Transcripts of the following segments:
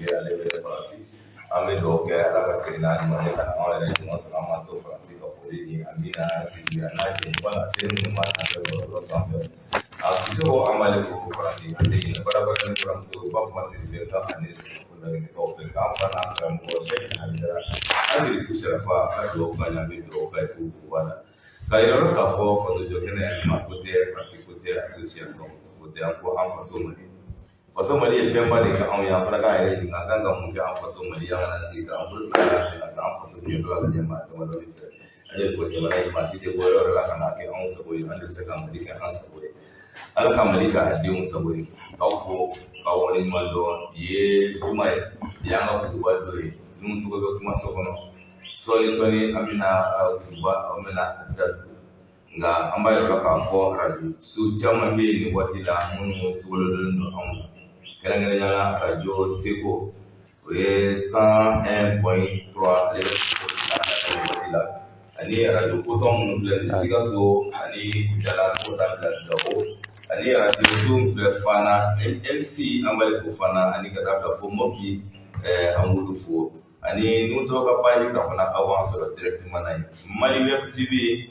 ke ale be farasi ame do ke ala ka sina ni ma ka na ala ni mo sa ma to farasi ko ni amina si ya na ke wala tin ma ta ko sa asiso amale ko farasi ande ni para para ni from so ba ma si be ta ani ko da ni ko pe ka pa na ka mo se andra andi ku sharafa ka do ka na be do ka fu wala kairo ka fo do jokene ma côté parti côté association côté en façon façon mali e femba de ka on ya fara ka ere nga ganga mun ka façon mali ya na si ka on ka se ka façon ni do la jama to ma do ni fe ale ko jama na ma si de ko ro la kana ke on sa boy ande se ka mali ka an sa boy ala ka mali ka de on sa boy ka fo ka woni ma do ye juma ya nga ko ba do ye nun to ko kuma so kono soli amina kutuba amina da nga ambayo ka fo radio su jama be ni watila mun tuwolo do on kala nyala radio seko we 101.3 le ani radio potom mun le siga so ani dala so da do ani radio zoom le fana MC ambale ko fana ani kata ka fo moti amudu fo ani nous to ka pa ka fana avance directement na Mali Web TV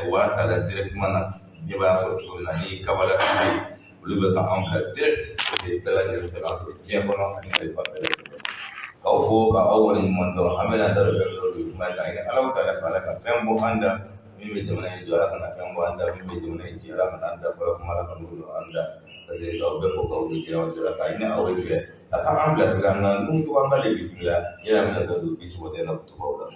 wa kala directement na jiba so to na ni kabala TV olu be ka amla direct de dala de la so je kono ani ay fa ka fo ka awon mon do amela daro be ma ka ina ala ta la fala ka fembo anda mi be jamana ni jora kana fembo anda mi be jamana ni jora kana anda fa kuma la kan do anda kasi ka be fo ka do jora ka ina awe fe aka amla siranga num to anga le bismillah ya amla do bisu de na to ba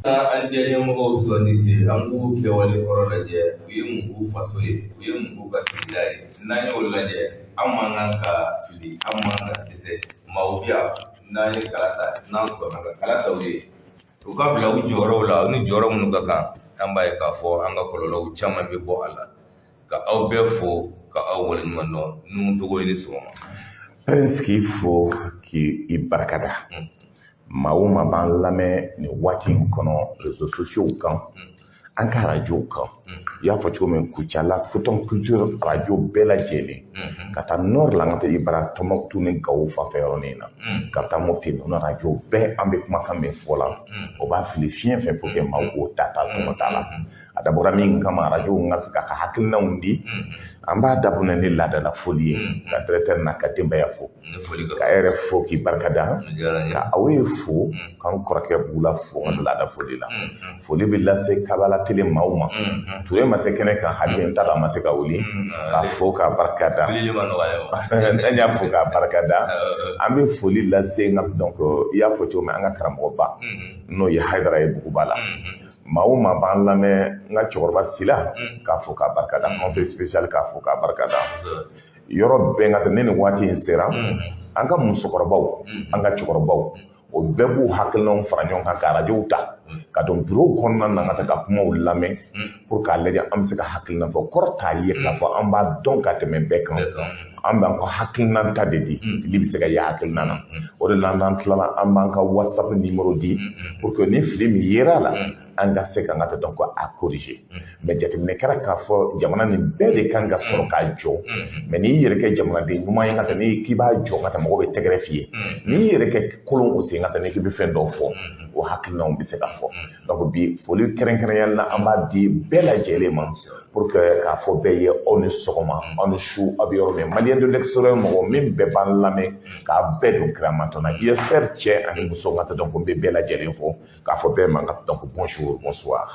an jere mo so ni ti an ku ke wali korona je yi mu fasole yi mu ka sidai na ne wala je amma nan ka fili amma ka dise mawbiya na ne kalata nan so na kalata wuri to ka bla u joro la ni joro mun ka kan an bai ka fo an ga kololo u chama be bo ala ka au be fo ka au wala no nu to go ni so prince ki fo ki ibarakada Mauma ban lamɛ ni waati in kɔnɔ réseaux sociaux kan an ka radio kan i y'a fɔ cogo min Kucala Coton Culture radio bɛɛ lajɛlen ka taa nord la an ka taa Ibara Tɔnbukutu ni Gawo fanfɛ yɔrɔnin na ka taa Mopti ninnu radio bɛɛ an bɛ kumakan min fɔ la o b'a fili fiɲɛ fɛ pour que maaw k'o ta tɔgɔ t'a la a dabɔra min kama radio ka se ka hakilinaw di an b'a dabɔ ni laadala foli ye ka directeur n'a ka denbaya fo ka yɛrɛ fo k'i barikada ka aw ye fo k'an kɔrɔkɛ b'u la fo an laada foli la foli bɛ lase Kabala tele maaw ma Ture ma se kɛnɛ kan hali n t'a dɔn a ma se ka wuli k'a fo k'a barikada an y'a fo k'a barikada an bɛ foli lase donc i y'a fɔ cogo min an ka karamɔgɔba n'o ye Hayidara ye Buguba la maaw ma b'an lamɛn n ka cɛkɔrɔba Sila k'a fo k'a barikada conseil spécial k'a fo k'a barikada yɔrɔ bɛɛ nka ne ni waati in sera an ka musokɔrɔbaw an ka cɛkɔrɔbaw o bɛɛ b'u hakilinaw fara ɲɔgɔn kan ka radios ta ka don bureau kɔnɔna na ka taa ka kumaw lamɛn pour k'a lajɛ an bɛ se ka hakilina fɔ kɔrɔ t'a ye k'a fɔ an b'a dɔn ka tɛmɛ bɛɛ kan an b'an ka hakilina ta de di fili bɛ se ka ye hakilina na o de la n'an tilala an b'an ka WhatsApp numéro di pour que ni fili min yera la an ka se ka n ka taa donc a corriger mais jateminɛ kɛra k'a fɔ jamana nin bɛɛ de kan ka sɔrɔ k'a jɔ mais n'i yɛrɛ kɛ jamanaden ɲuman ye ka taa ni k'i b'a jɔ ka taa mɔgɔw bɛ tɛgɛrɛ f'i ye n'i yɛrɛ kɛ kolon o sen ka taa ni k'i bɛ fɛn dɔw fɔ o hakilinaw bɛ se ka fɔ donc bi foli kɛrɛnkɛrɛnyali la an b'a di bɛɛ lajɛlen ma pour que k'a fɔ bɛɛ ye aw ni sɔgɔma aw ni su aw bɛ yɔrɔ min maliyɛn de l'extérieur mɔgɔ min bɛɛ b'an lamɛn k'a bɛɛ don kira mantɔnna ISR cɛ ani muso ka taa donc n bɛ bɛɛ lajɛlen fɔ k'a fɔ bɛɛ ma ka donc bonjour bonsoir.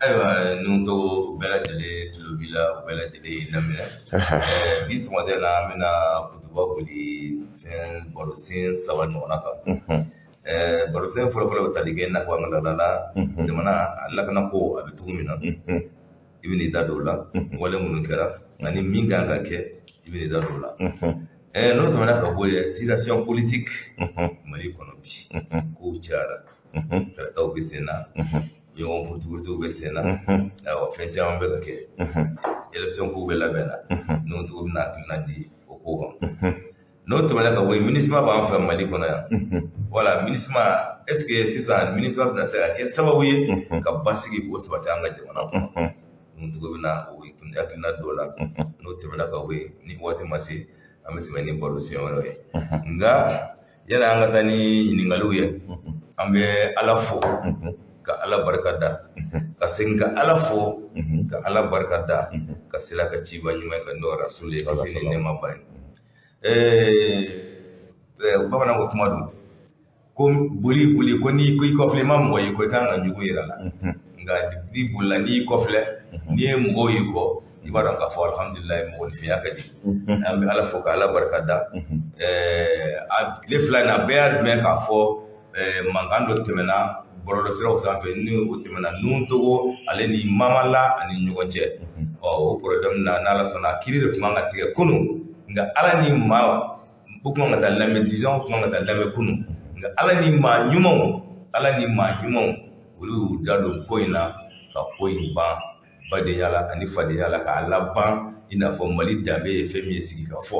Ayiwa n'u to bɛɛ lajɛlen tulo b'i la bɛɛ lajɛlen lamɛn bi sɔgɔmada la an bɛna kutuba boli fɛn barosen 3 ɲɔgɔnna kan barosen fɔlɔfɔlɔ bɛ tali kɛ nakɔ an ka laada la jamana lakana ko a bɛ cogo min na i bɛ n'i da don o la wale minnu kɛra ani min kan ka kɛ i bɛ n'i da don o la n'o tɛmɛna ka bɔ yen situation politique Mali kɔnɔ bi kow cayara karataw bɛ sen na ɲɔgɔn politigiw bɛ sen na fɛn caman bɛ ka kɛ élection kow bɛ labɛn na n'o tɔgɔ bɛ na hakilina di o ko kan n'o tɛmɛna ka bɔ yen MINUSMA b'an fɛ Mali kɔnɔ yan wala MINUSMA est ce que sisan MINUSMA bɛna se ka kɛ sababu ye ka basigi k'o sabati an ka jamana kɔnɔ n'o tɔgɔ bɛ na o hakilina dɔ la n'o tɛmɛna ka bɔ yen ni waati ma se an bɛ sɛbɛn ni baro siɲɛ wɛrɛ ye nka yana an ka taa ni ɲininkaliw ye an bɛ ala fo ka ala barika da ka segin ka ala fo ka ala barika da ka sila ka ciba ɲuman ka n'o rasul ye ka se ni nɛɛma ba ye bamananw ko kuma don ko boli ko n'i ko i kɔfilɛ i ma mɔgɔ ye ko i kan ka jugu yira la nka n'i bolila n'i kɔfilɛ n'i ye mɔgɔw y'i kɔ i b'a dɔn k'a fɔ alhamdulilayi mɔgɔninfinya ka di an bɛ ala fo ka ala barika da a tile fila in a bɛɛ y'a mɛn k'a fɔ mankan dɔ tɛmɛna bɔlɔlɔsiraw sanfɛ ni o tɛmɛna Nuntogo ale ni Mamala ani ɲɔgɔn cɛ o problème na n'ala sɔnna kiiri de tun kan ka tigɛ kunun nka ala ni maa o tun kan ka taa lamɛn disons o tun kan ka taa lamɛn kunun nka ala ni maa ɲumanw olu y'u da don ko in na ka ko in ban badenya la ani fadenya la k'a laban i n'a fɔ Mali danbe ye fɛn min ye sigi ka fɔ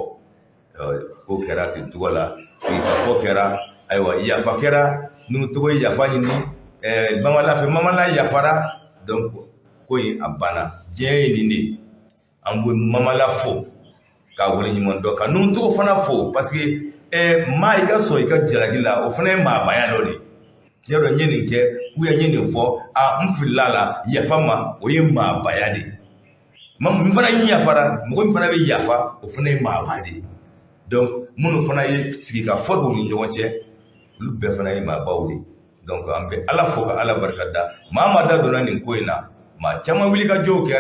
ko kɛra ten cogo la sigi ka fɔ kɛra ayiwa yafa kɛra Nuntogo ye yafa ɲini Mamala fɛ Mamala yafara donc ko in a banna diɲɛ ye nin de an bɛ Mamala fo k'a wale ɲuman dɔn ka Nuntogo fana fo parce que maa i ka sɔn i ka jalaki la o fana ye maabaya dɔ de ye yɔrɔ n ye nin kɛ ou bien n ye nin fɔ n filila la yafa ma o ye maabaya de ye min fana yafara mɔgɔ min fana bɛ yafa o fana ye maaba de ye donc minnu fana ye sigi ka fɔ don ni ɲɔgɔn cɛ olu bɛɛ fana ye maabaw de ye donc an bɛ ala fo ka ala barika da maa ma da donna nin ko in na maa caman wuli ka jɔw kɛ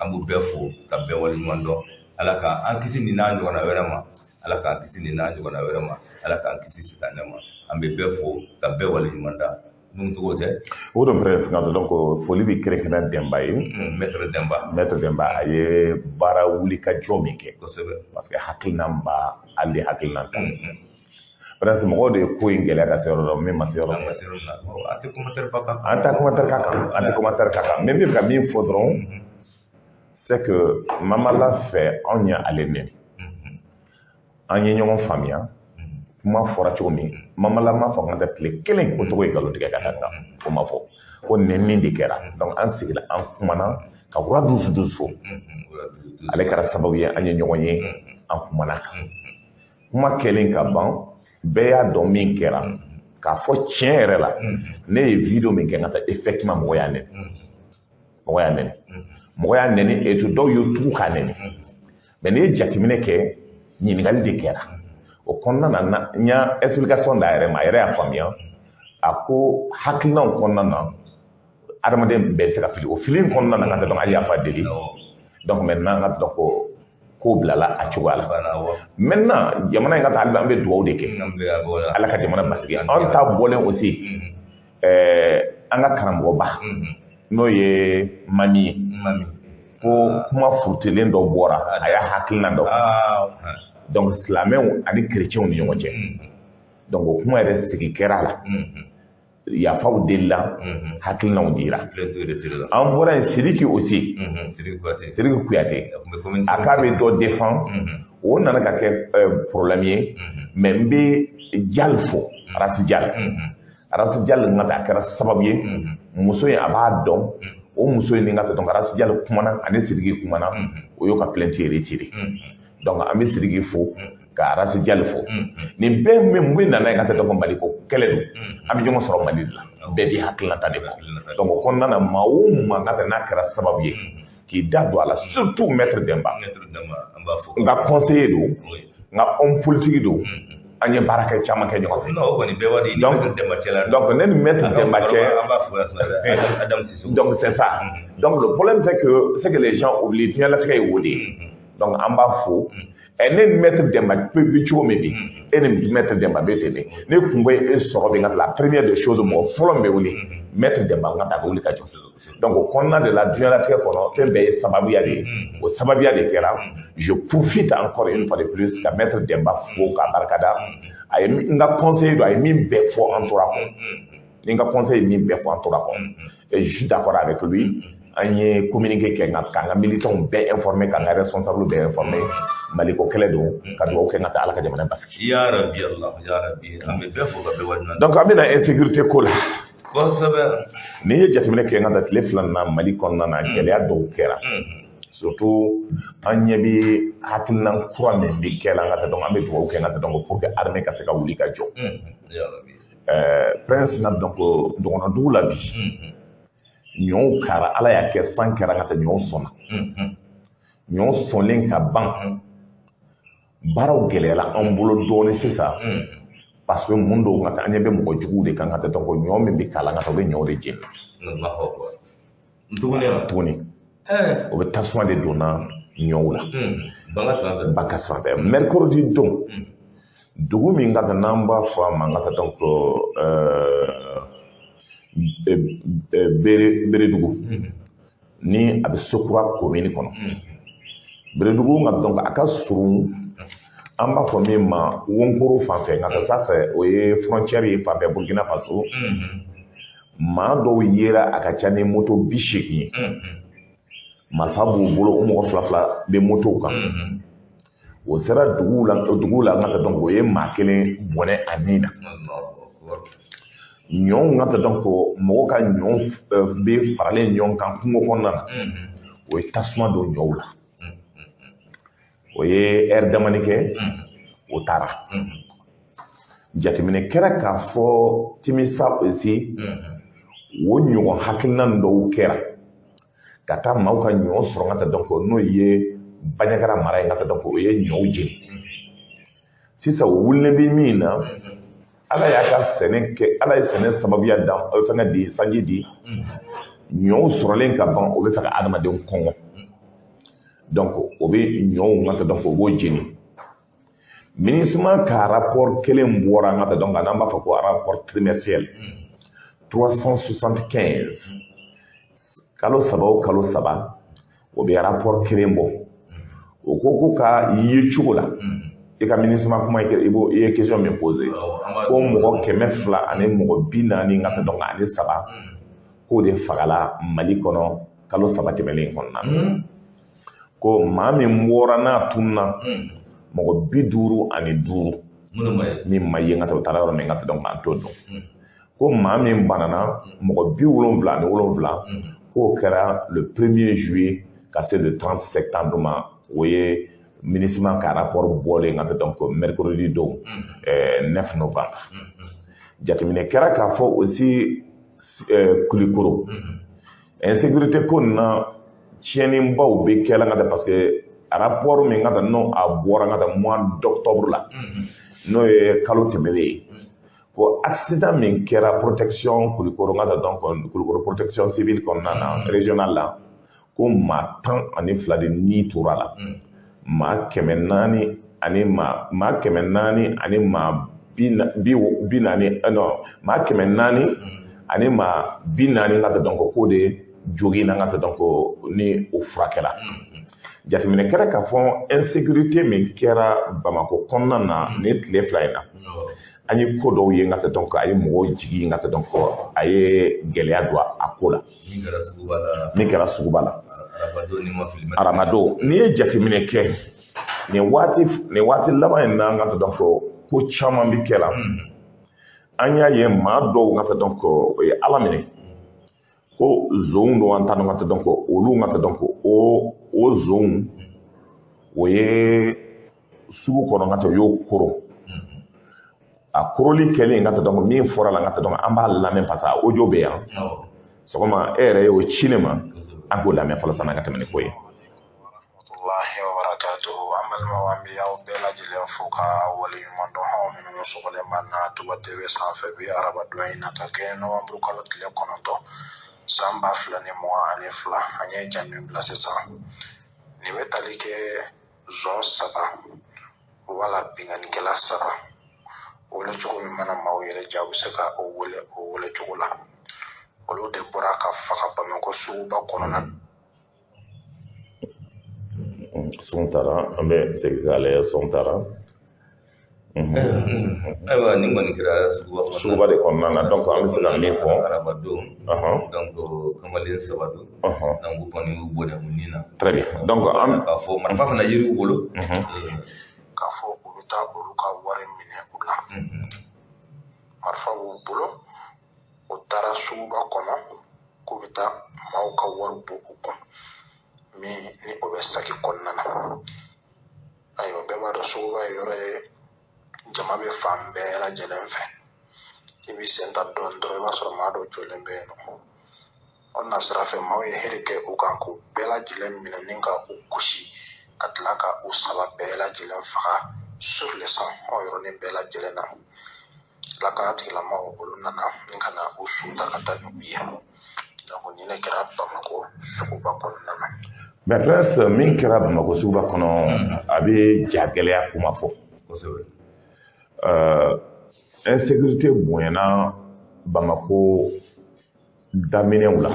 an b'u bɛɛ fo ka bɛɛ wale ɲuman dɔn ala k'an kisi nin n'a ɲɔgɔnna wɛrɛ ma ala k'an kisi nin n'a ɲɔgɔnna wɛrɛ ma ala k'an kisi sitanɛ ma an bɛ bɛɛ fo ka bɛɛ wale ɲuman da Nuntogo tɛ o don frère Sinato donc foli bɛ kɛrɛnkɛrɛn Demba ye maître Demba a ye baara wuli ka jɔ min kɛ kosɛbɛ parce que hakilina ba ale hakilina ta parce que mɔgɔw de ye ko in gɛlɛya ka se yɔrɔ dɔ min ma se yɔrɔ dɔ an tɛ commentaire ba kan an tɛ commentaire ka kan mais min bɛ ka min fɔ dɔrɔn c'est que Mamala fɛ anw ye ale nɛni an ye ɲɔgɔn faamuya kuma fɔra cogo min Mamala ma fɔ ka tile kelen o tɔgɔ ye nkalon tigɛ ka taa kan o ma fɔ ko nɛni de kɛra donc an sigila an kumana ka wura dusu fɔ ale kɛra sababu ye an ye ɲɔgɔn ye an kumana kan kuma kɛlen ka ban bɛɛ y'a dɔn min kɛra k'a fɔ tiɲɛ yɛrɛ la ne ye video min kɛ ka taa effectivement mɔgɔ y'a nɛni et dɔw y'o tugu k'a nɛni mais n'i ye jateminɛ kɛ ɲininkali de kɛra o kɔnɔna na n y'a explication d'a yɛrɛ ma a yɛrɛ y'a faamuya a ko hakilinaw kɔnɔna na adamaden bɛɛ tɛ se ka fili o fili in kɔnɔna na ka tɛ dɔn hali yafa deli donc maintenant ka dɔn ko bilala a cogoya la maintenant jamana in ka taa hali an bɛ dugawu de kɛ ala ka jamana basigi anw ta bɔlen aussi an ka karamɔgɔba n'o ye Mami ye ko kuma furutilen dɔ bɔra a y'a hakilina dɔ fɔ donc silamɛw ani chrétiens ni ɲɔgɔn cɛ donc o kuma yɛrɛ sigi kɛra la yafaw delila hakilinaw dira an bɔra yen Sidiki aussi Sidiki Kuyate a k'a bɛ dɔ défend o nana ka kɛ problème ye mais n bɛ Jal fo Arasi Jal n ka taa a kɛra sababu ye muso in a b'a dɔn o muso in ni ka taa donc Arasi Jal kumana ani Sidiki kumana o y'o ka plainte retiré donc an bɛ Sidiki fo ka Arasi Jal fo nin bɛɛ min bɛ nana ka taa dɔn Mali ko kɛlɛ don an bɛ ɲɔgɔn sɔrɔ Mali de la bɛɛ b'i hakilinata de fɔ donc o kɔnɔna na maa o maa ka taa n'a kɛra sababu ye k'i da don a la surtout maître Demba n ka conseiller don n ka homme politique don an ye baara kɛ caman kɛ ɲɔgɔn fɛ donc ne ni maître Demba cɛ donc c'est ça donc le problème c'est que les gens oublient diɲɛlatigɛ ye o de ye donc an b'a fo ne ni maître Demba bi cogo min bi e ni maître Demba bɛ ten de ne kun bɛ e sɔrɔ bi n ka la première des choses mɔgɔ fɔlɔ min bɛ wuli maître Demba n ka taa wuli ka jɔ donc o kɔnɔna de la diɲɛlatigɛ kɔnɔ fɛn bɛɛ ye sababuya de ye o sababuya de kɛra je profite encore une fois de plus ka maître Demba fo k'a barikada a ye n ka conseiller don a ye min bɛɛ fɔ an tora kɔ ni n ka conseiller min bɛɛ fɔ an tora kɔ et je suis d'accord avec lui an ye communiqué kɛ k'an ka militants bɛɛ informer k'an ka responsable bɛɛ informer Mali ko kɛlɛ don ka dugawu kɛ ka taa ala ka jamana basigi ya rabbi Allah ya rabbi an bɛ bɛɛ fo ka bɛɛ waleɲuman donc an bɛna insécurité ko la kosɛbɛ n'i ye jateminɛ kɛ ka taa tile fila na Mali kɔnɔna na gɛlɛya dɔw kɛra surtout an ɲɛ bɛ hakilina kura min bɛ kɛ la an ka taa dɔn an bɛ dugawu kɛ an ka taa dɔn pour que armée ka se ka wuli ka jɔ prince na dɔn ko dɔgɔnɔdugu la bi ɲɔw kara ala y'a kɛ san kɛra an ka taa ɲɔw sɔnna ɲɔw sɔnlen ka ban baaraw gɛlɛyara an bolo dɔɔnin sisan parce que mun dɔw ka taa an ɲɛ bɛ mɔgɔ juguw de kan ka taa dɔn ko ɲɔ min bɛ k'a la an ka taa u bɛ ɲɔw de jeni tuguni o bɛ tasuma de donna ɲɔw la baka sanfɛ mercredi don dugu min ka taa n'an b'a fɔ a ma an ka taa dɔn ko beredugu ni a bɛ sokura commune kɔnɔ beredugu ka dɔn a ka surun an b'a fɔ min ma Wonkoro fan fɛ nka taa sasa o ye frontière ye fan fɛ Burkina Faso maa dɔw yera a ka ca ni moto 80 ye marifa b'u bolo o mɔgɔ 2 bɛ motow kan o sera dugu la an ka taa dɔn o ye maa kelen bɔnɛ a nin na ɲɔw ka taa dɔn ko mɔgɔ ka ɲɔw bɛ faralen ɲɔgɔn kan kungo kɔnɔna na o ye tasuma don ɲɔw la o ye heure damani kɛ o taara jateminɛ kɛra k'a fɔ timisa aussi o ɲɔgɔn hakilina dɔw kɛra ka taa maaw ka ɲɔ sɔrɔ ka taa dɔn ko n'o ye Banɲagara mara ye ka taa dɔn ko o ye ɲɔw jeni sisan o wulilen bɛ min na ala y'a ka sɛnɛ kɛ ala ye sɛnɛ sababuya da fɛngɛ di sanji di ɲɔw sɔrɔlen ka ban o bɛ fɛ ka adamadenw kɔngɔ donc o bɛ ɲɔw ka taa dɔn ko o b'o jeni MINUSMA ka rapport kelen bɔra ka taa dɔn ka n'an b'a fɔ ko rapport trimestriel 375 kalo saba o kalo saba o bɛ rapport kelen bɔ o ko ka ye cogo la i ka MINUSMA kuma i ye question min posé ko mɔgɔ 200 ani mɔgɔ 40 ka taa dɔn ani 3 k'o de fagala Mali kɔnɔ kalo saba tɛmɛnen kɔnɔna na ko maa min bɔra n'a tununa mɔgɔ 55 min ma ye ka taa o taara yɔrɔ min ka taa dɔn k'an t'o dɔn ko maa min banana mɔgɔ 77 k'o kɛra le 1er juillet ka se le 30 septembre ma o ye MINUSMA ka rapport bɔlen ka taa dɔn ko mercredi don 9 novembre jateminɛ kɛra k'a fɔ aussi Kulikoro insécurité ko na tiɲɛnibaw bɛ kɛla ka taa parce que rapport min ka taa n'o a bɔra ka taa mois d'octobre la n'o ye kalo tɛmɛlen ye ko accident min kɛra protection Kulikoro ka taa dɔn Kulikoro protection civile kɔnɔna na régional la ko maa 12 de ni tora la maa 400 ani maa 400 ani maa 40 non maa 400 ani maa 40 ka taa dɔn ko de jogi na ka taa dɔn ko ni o furakɛla jateminɛ kɛra k'a fɔ insécurité min kɛra Bamako kɔnɔna na ni tile 2 in na an ye ko dɔw ye ka taa dɔn ko a ye mɔgɔw jigi ka taa dɔn ko a ye gɛlɛya don a ko la min kɛra suguba la aramadon n'i ye jateminɛ kɛ nin waati laban in na ka taa dɔn ko caman bɛ kɛ la an y'a ye maa dɔw ka taa dɔn ko o ye ala minɛ ko zonw dɔw an ta dɔn ka taa dɔn ko olu ka taa dɔn ko o zonw o ye sugu kɔnɔ ka taa o y'o koro a koroli kɛlen ka taa dɔn ko min fɔra la ka taa dɔn an b'a lamɛn parce que audio bɛ yan sɔgɔma e yɛrɛ ye o ci ne ma an k'o lamɛn fɔlɔ san'an ka tɛmɛ ni ko ye. an balimaw an bɛ aw bɛɛ lajɛlen fo ka waleɲuman dɔn anw minnu sɔgɔlen b'an na Tuba TV sanfɛ bi araba don in na ka kɛ nɔgɔnburu kalo tile 9 san 2022 an ye jaabi bila sisan nin bɛ tali kɛ zon 3 wala binganikɛla 3 wele cogo min mana maaw yɛrɛ ja u bɛ se ka o wele cogo la olu de bɔra ka faga Bamako suguba kɔnɔna na. Son taara an bɛ segin k'a lajɛ son taara ayiwa nin kɔni kɛra suguba de kɔnɔna na donc an bɛ se ka min fɔ arabadon donc kamalen 3 don donc u kɔni y'u bɔ dɛ mun na très bien donc an k'a fɔ marifa fana yiriw bolo k'a fɔ u bɛ taa olu ka wari minɛ u la marifa b'u bolo u taara suguba kɔnɔ k'u bɛ taa maaw ka wari bɔ u kun min ni o bɛ saki kɔnɔna na ayiwa bɛɛ b'a dɔn suguba ye yɔrɔ ye jama bɛ fan bɛɛ lajɛlen fɛ i b'i sen ta dɔɔni dɔrɔn i b'a sɔrɔ maa dɔ jɔlen bɛ yen nɔ o na sira fɛ maaw ye hɛrɛ kɛ u kan k'u bɛɛ lajɛlen minɛ ni ka u gosi ka tila ka u saba bɛɛ lajɛlen faga sur le sang o yɔrɔnin bɛɛ lajɛlen na lakana tigilamaaw olu nana ni ka na u sun ta ka taa ni u ye donc ni ne kɛra Bamako suguba kɔnɔna na. mais prince min kɛra Bamako suguba kɔnɔ a bɛ ja gɛlɛya kuma fɔ kosɛbɛ insécurité bonyana Bamako daminɛw la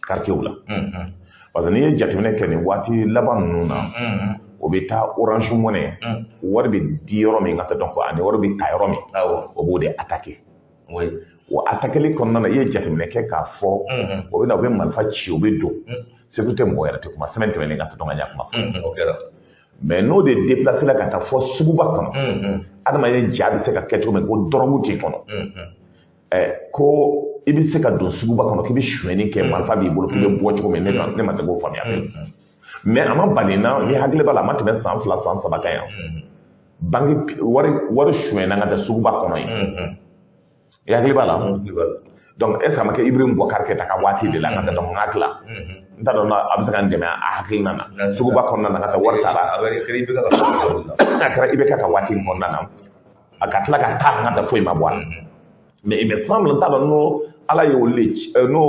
quartier la parce que n'i ye jateminɛ kɛ nin waati laban ninnu na o bɛ taa Orange Money wari bɛ di yɔrɔ min ka taa donc ani wari bɛ ta yɔrɔ min o b'o de attaquer o attaqueli kɔnɔna na i ye jateminɛ kɛ k'a fɔ o bɛ na u bɛ marifa ci o bɛ don sécurité mɔgɔ yɛrɛ tɛ kuma semaine tɛmɛnen ka taa dɔn ka ɲɛ kuma fɔ mais n'o de déplacé la ka taa fɔ suguba kɔnɔ adamaden ja bɛ se ka kɛ cogo min ko dɔrɔgu t'i kɔnɔ ko i bɛ se ka don suguba kɔnɔ k'i bɛ sonyɛni kɛ marifa b'i bolo k'i bɛ bɔ cogo min ne ma se k'o faamuya mais a ma bali na ni hakili b'a la a ma tɛmɛ san 2 san 3 kan yan banque wari sonyɛna ka taa suguba kɔnɔ yen i hakili b'a la donc est ce que a ma kɛ Ibrahim Boubacar Keita ka waati de la ka taa donc hakili la n t'a dɔn a bɛ se ka n dɛmɛ a hakilina na suguba kɔnɔna na ka taa wari t'a la a kɛra IBK ka waati kɔnɔna na a ka tila ka taa ka taa foyi ma bɔ a la mais il me semble n t'a dɔn n'o ala ye olu n'o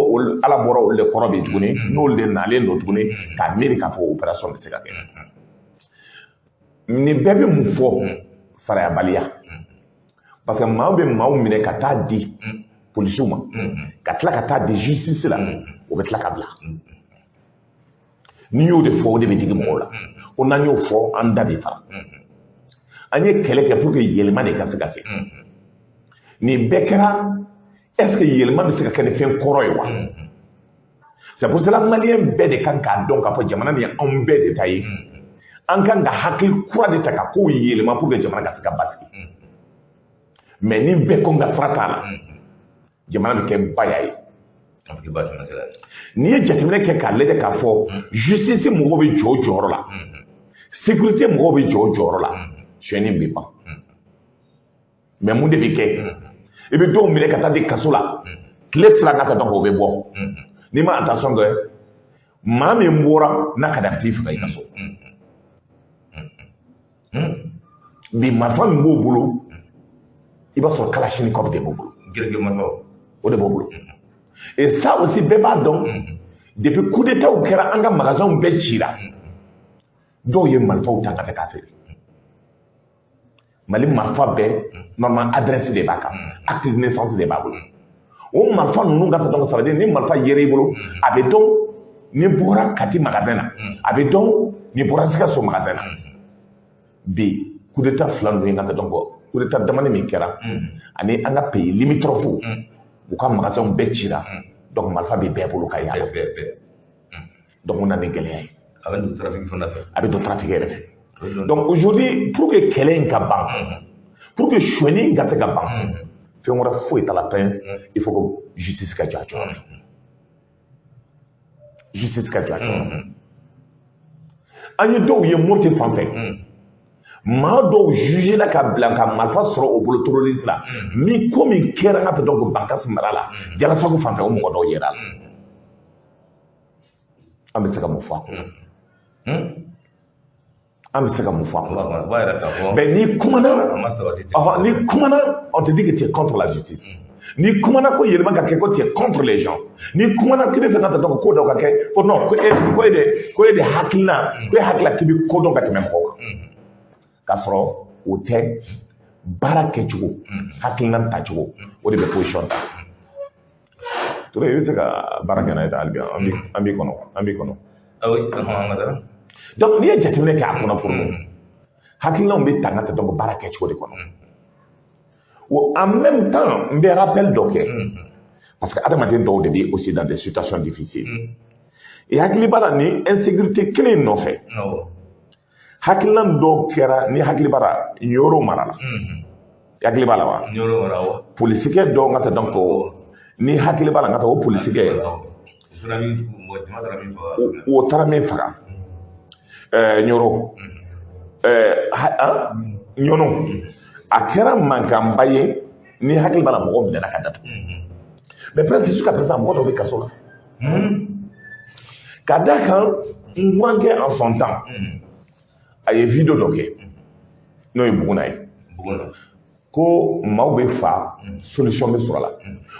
ala bɔra olu de kɔrɔ bi tuguni n'olu de nalen don tuguni k'a miiri k'a fɔ opération bɛ se ka kɛ nin bɛɛ bɛ mun fɔ sarayabaliya parce que maaw bɛ maaw minɛ ka taa di policiers ma ka tila ka taa di justice la o bɛ tila ka bila n'i y'o de fɔ o de bɛ digi mɔgɔw la ko n'an y'o fɔ an da bɛ fara an ye kɛlɛ kɛ pour que yɛlɛma de ka se ka kɛ nin bɛɛ kɛra est ce que yɛlɛma bɛ se ka kɛ ni fɛn kɔrɔ ye wa c'est pour cela maliyɛn bɛɛ de kan k'a dɔn k'a fɔ jamana nin ye anw bɛɛ de ta ye an kan ka hakili kura de ta ka kow yɛlɛma pour que jamana ka se ka basigi mais ni bɛɛ kɔn ka sira t'a la jamana bɛ kɛ baya ye n'i ye jateminɛ kɛ k'a lajɛ k'a fɔ justice mɔgɔw bɛ jɔ o jɔyɔrɔ la sécurité mɔgɔw bɛ jɔ o jɔyɔrɔ la sonyɛni bɛ ban mais mun de bɛ kɛ i bɛ dɔw minɛ ka taa di kaso la tile 2 n'a ka dɔn o bɛ bɔ n'i ma attention kɛ maa min bɔra n'a ka da t'i faga i ka so bi marifa min b'o bolo i b'a sɔrɔ kalashnikov de b'o bolo o de b'o bolo et ça aussi bɛɛ b'a dɔn depuis coup d'état kɛra an ka magasinw bɛɛ cira dɔw ye marifaw ta ka taa k'a feere Mali marifa bɛɛ normalement adresse de b'a kan acte de naissance de b'a bolo o marifa ninnu ka taa dɔn ça veut dire ni marifa yera i bolo a bɛ dɔn ni bɔra Kati magasin na a bɛ dɔn ni bɔra Sikaso magasin na bi coup d'état 2 ninnu ka taa dɔn coup d'état damani min kɛra ani an ka pays limitrophes u ka magasinw bɛɛ cira donc marifa bɛ bɛɛ bolo ka yaala donc o na ni gɛlɛya ye a bɛ don trafic yɛrɛ fɛ donc aujourd'hui pour que kɛlɛ in ka ban pour que sonyɛni in ka se ka ban fɛn wɛrɛ foyi t'a la prince il faut que justice ka jɔ a jɔyɔrɔ la justice ka jɔ a jɔyɔrɔ la an ye dɔw ye Mopti fan fɛ maa dɔw juge la ka bila ka marifa sɔrɔ o bolo terroriste la min ko min kɛra an ka taa donc Bankasi mara la Jalasago fan fɛ o mɔgɔ dɔw yera la an bɛ se ka mun fɔ a kɔnɔ an bɛ se ka mun fɔ a kɔnɔ mais n'i kumana on te dit que tu es contre la justice n'i kumana ko yɛlɛma ka kɛ ko tu es contre les gens n'i kumana k'i bɛ fɛ ka taa donc ko dɔw ka kɛ ko non ko e de hakilina ko e hakilila k'i bɛ ko dɔn ka tɛmɛ mɔgɔw kan k'a sɔrɔ o tɛ baara kɛcogo hakilina tacogo o de bɛ position ta Touré i bɛ se ka baara kɛ n'a ye hali bi an b'i kɔnɔ donc n'i ye jateminɛ kɛ a kɔnɔ fɔlɔ hakilinaw bɛ ta n ka taa donc baara kɛcogo de kɔnɔ en même temps n bɛ rappel dɔ kɛ parce que adamaden dɔw de bɛ aussi dans des situations difficiles i hakili b'a la ni insécurité kelen nɔfɛ hakilina dɔw kɛra ni hakili b'a la Nyoro mara la i hakili b'a la wa polisikɛ dɔw ka taa donc ni hakili b'a la n ka taa o polisikɛ o taara min faga ɲɔrɔ ɲɔnɔ a kɛra mankanba ye ni hakili b'a la mɔgɔ minɛna ka datugu mais presque jusqu'à présent mɔgɔ dɔw bɛ kaso la ka d'a kan n burankɛ en son temps a ye video dɔ kɛ n'o ye Buguna ye ko maaw bɛ fa solution bɛ sɔrɔ a la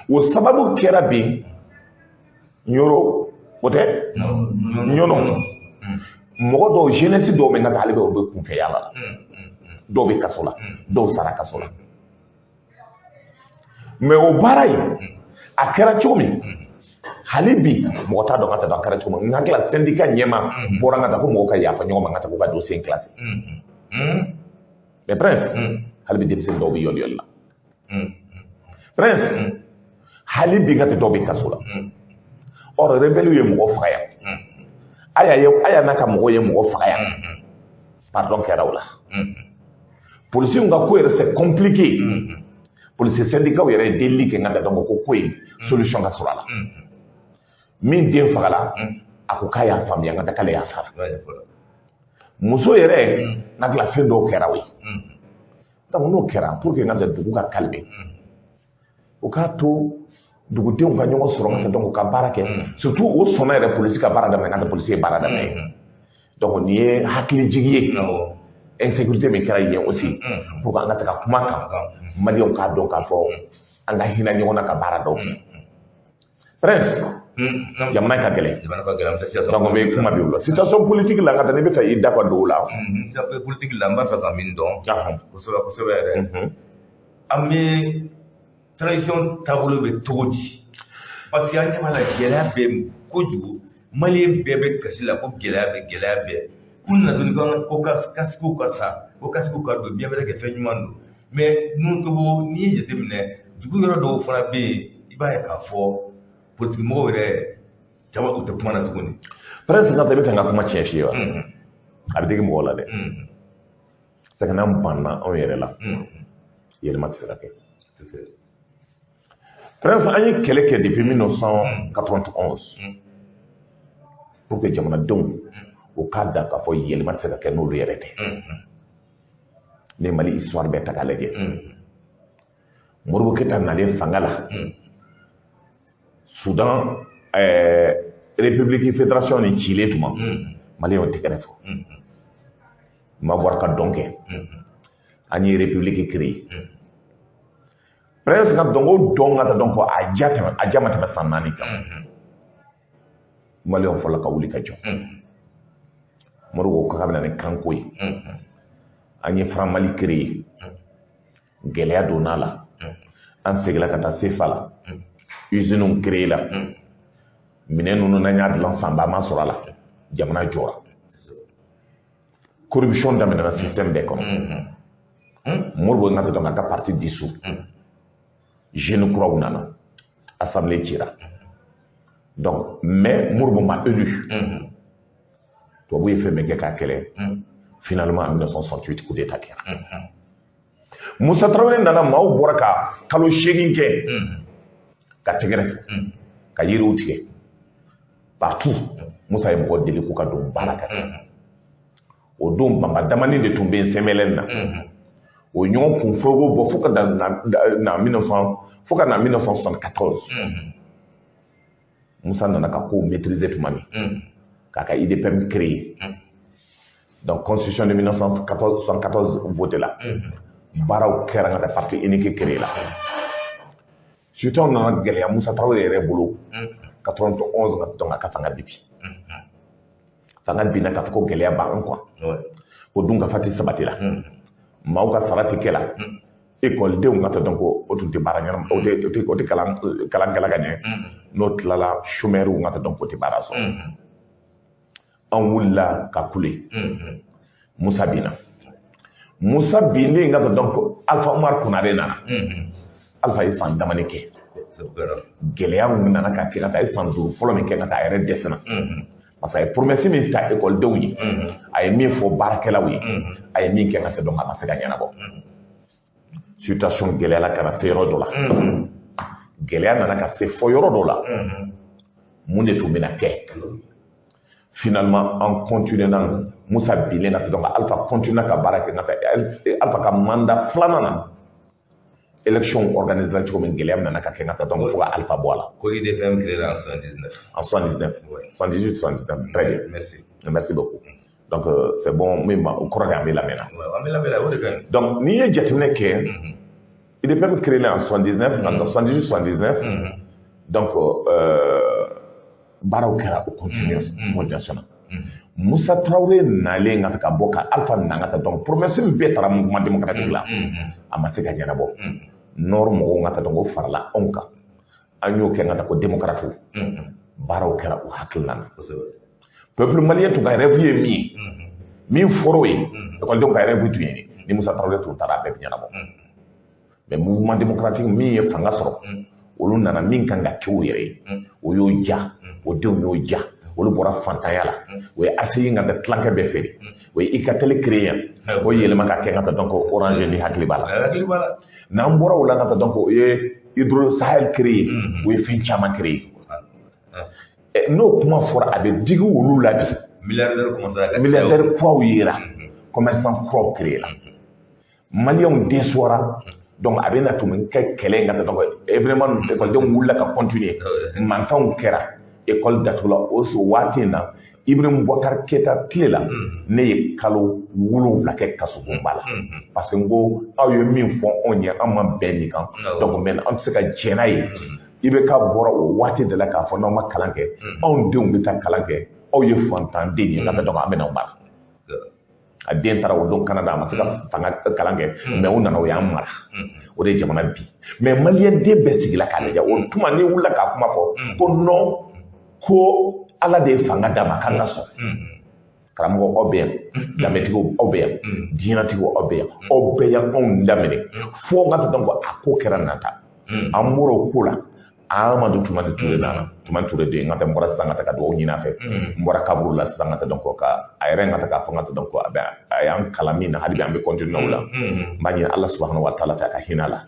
o sababu kɛra bi ɲɔrɔ o tɛ ɲɔnɔ mɔgɔ dɔw jeunesse dɔw bɛ nata ale bɛ o bɛ kunfɛ yala la dɔw bɛ kaso la dɔw sara kaso la mais o baara in a kɛra cogo min hali bi mɔgɔ t'a dɔn ka taa a kɛra cogo min n hakili la syndicat ɲɛma bɔra ka taa ko mɔgɔw ka yafa ɲɔgɔn ma ka taa k'u ka dossier classé mais prince hali bi denmisɛnnin dɔw bɛ yɔliyɔli la prince hali bi ka tɛ dɔw bɛ kaso la or rebelle ye mɔgɔ faga yan aya n'a ka mɔgɔ ye mɔgɔ faga yan pardon kɛra o la policiers ka ko yɛrɛ c'est compliqué policier syndicat yɛrɛ ye delili kɛ n ka da dɔn ko ko in solution ka sɔrɔ a la min den fagala a ko k'a y'a faamuya n ka taa k'ale y'a fara muso yɛrɛ n'a tila fɛn dɔw kɛra o ye donc n'o kɛra pour que n ka dugu ka calmer o k'a to dugudenw ka ɲɔgɔn sɔrɔ ka taa donc ka baara kɛ surtout o sɔnna yɛrɛ polisi ka baara daminɛ n ka tɛ polisi ye baara daminɛ donc nin ye hakili jigi ye insécurité min kɛra yen aussi pour que an ka se ka kuma kan maliyɛnw k'a dɔn k'a fɔ an ka hinɛ ɲɔgɔn na ka baara dɔw kɛ prince jamana ka gɛlɛn donc n bɛ kuma bi o la situation politique la n ka taa ne bɛ fɛ i da ka don o la politique la n b'a fɛ ka min dɔn kosɛbɛ kosɛbɛ yɛrɛ an bɛ transition taabolo bɛ cogo di parce que an ɲɛ b'a la gɛlɛya bɛ kojugu maliyɛn bɛɛ bɛ kasi la ko gɛlɛya bɛ u nana tuguni ko kasigiw ka sa ko kasigiw ka don biɲɛ bɛ kɛ fɛn ɲuman don mais ninnu n'i ye jateminɛ dugu yɔrɔ dɔw fana bɛ yen i b'a ye k'a fɔ politique mɔgɔw yɛrɛ caman u tɛ kuma na tuguni. presque n ka taa i bɛ fɛ n ka kuma tiɲɛ f'i ye wa a bɛ digi mɔgɔw la dɛ c'est que n'an banna anw yɛrɛ la yɛlɛma tɛ se ka kɛ presque an ye kɛlɛ kɛ depuis 1991 pour que jamanadenw o k'a da k'a fɔ yɛlɛma tɛ se ka kɛ n'olu yɛrɛ tɛ ne Mali histoire bɛɛ ta k'a lajɛ Modibo Keyita nalen fanga la Soudan République fédération ni cilen tuma maliyɛnw tɛ kɛrɛfɛ ma bɔra ka dɔn kɛ an ye république créé presque ka dɔn o dɔn ka taa dɔn ko a ja ma tɛmɛ san 4 kan maliyɛnw fɔlɔ ka wuli ka jɔ Modibo ko k'a bɛna ni kanko ye an ye Franc Mali créé gɛlɛya donn'a la an seginna ka taa CFA la usines créé la minɛn ninnu n'an y'a dilan sanba ma sɔrɔ a la jamana jɔra corruption daminɛna système bɛɛ kɔnɔ Modibo n ka taa dɔn ka parti dissous jeunes kuraw nana assemblée cira donc mais Modibo ma élu tubabu ye fɛn bɛɛ kɛ k'a kɛlɛ finalement en 1968 coup d'état kɛra Musa Traoré nana maaw bɔra ka kalo 8 kɛ ka tɛgɛrɛ fɛ ka yiriw tigɛ partout Musa ye mɔgɔ deli k'u ka don baara ka kɛ o don bamba damani de tun bɛ yen Sɛmɛlɛni na o ɲɔgɔn kun forogo bɔ fo ka na 1974 Musa nana ka kow maîtriser tuma min k'a ka IDPM créé donc constitution de 1974 voté la baaraw kɛra n ka taa parti unique créé la surtout nana gɛlɛya Musa Traoré yɛrɛ bolo 91 donc a ka fanga bi fanga binna k'a fɔ ko gɛlɛya b'an quoi o dun ka fa tɛ sabati la maaw ka sara tɛ kɛ la ekɔlidenw ka taa dɔn ko o tun tɛ baara ɲɛnama o tɛ kalan kɛla ka ɲɛ n'o tilala chômeurs ka taa dɔn ko tɛ baara sɔrɔ an wulila ka kule Musa binna Musa binnen ka taa dɔn ko Alpha Umar Konare nana Alpha ye san damani kɛ gɛlɛya min nana ka kɛ ka taa ye san 5 fɔlɔ min kɛ ka taa a yɛrɛ dɛsɛra parce que a ye promesse min ta ekɔlidenw ye a ye min fɔ baarakɛlaw ye a ye min kɛ ka taa dɔn a ma se ka ɲɛnabɔ situation gɛlɛyala ka na se yɔrɔ dɔ la gɛlɛya nana ka se fɔ yɔrɔ dɔ la mun de tun bɛna kɛ finalement en continuant Musa bilen na donc Alpha continue ka baara kɛ nata Alpha ka mandat filanan na élection organisée la cogo min gɛlɛya nana ka kɛ nata donc fo ka Alpha bɔ a la ko IDPM créé en 79 en 79 ouais. 78 79 très bien merci beaucoup donc c'est bon mais o kɔrɔ de an bɛ lamɛn na ouais an bɛ lamɛn la o de ka ɲi donc n'i ye jateminɛ kɛ IDPM créé en 79 en 78 79 donc baaraw kɛra o continue national Musa Traoré nalen ka ka bɔ ka Alpha nanga donc promesse bɛɛ taara mouvement démocratique la a ma se ka ɲɛnabɔ nord mɔgɔw ka donc o farala anw kan an y'o kɛ ka ko démocrate baaraw kɛra o hakilina na peuple malien tun ka rêve ye min fɔr'o ye école ka rêve tun ye ni Musa Traoré tun taara a bɛɛ ɲɛnabɔ mais mouvement démocratique min ye fanga sɔrɔ olu nana min kan ka kɛ u yɛrɛ ye o y'o ja o denw y'o ja olu bɔra fantanya la o ye ACI ka taa tilankɛ bɛɛ feere o ye ICATEL créé yan o yɛlɛma ka kɛ ka taa donc Orange ni hakili b'a la n'an bɔra o la ka taa donc o ye Hydro Sahel créé o ye fɛn caman créé n'o kuma fɔra a bɛ digi olu la bi milliardaire kuraw yera commerçant kuraw créé la maliyɛnw déçoira donc a bɛ na tun bɛ kɛ kɛlɛ in ka taa donc vraiment écoledenw wulila ka continuer mankanw kɛra école datugula o waati in na Ibrahim Boubacar Keita tile la ne ye kalo 7 kɛ kasobonba la parce que n ko aw ye min fɔ anw ye an ma bɛn nin kan donc maintenant an tɛ se ka jɛn n'a ye i bɛ ka bɔra o waati de la k'a fɔ n'aw ma kalan kɛ anw denw bɛ taa kalan kɛ aw ye fantanden ye ka taa donc an bɛ n'aw mara a den taara o don Canada a ma se ka fanga kalan kɛ mais u nana o y'an mara o de ye jamana bi mais maliyɛn den bɛɛ sigila k'a lajɛ o tuma ni wulila k'a kuma fɔ ko non ko ala de ye fanga d'a ma k'an ka sɔn karamɔgɔ aw bɛ yan lamɛntigiw aw bɛ yan diɲɛnatigiw aw bɛ yan aw bɛɛ y'anw lamɛnni fo n ka taa donc a ko kɛra nata an bɔra o ko la Amadou Toumani Touré nana Toumani Touré de n ka taa n bɔra sisan ka taa ka dugawu ɲini a fɛ n bɔra kaburu la sisan ka taa donc ka a yɛrɛ n ka taa k'a fɔ n ka taa donc a y'an kalan min na hali bi an bɛ continuer o la n b'a ɲini Ala subahanahu wa taala fɛ a ka hinɛ a la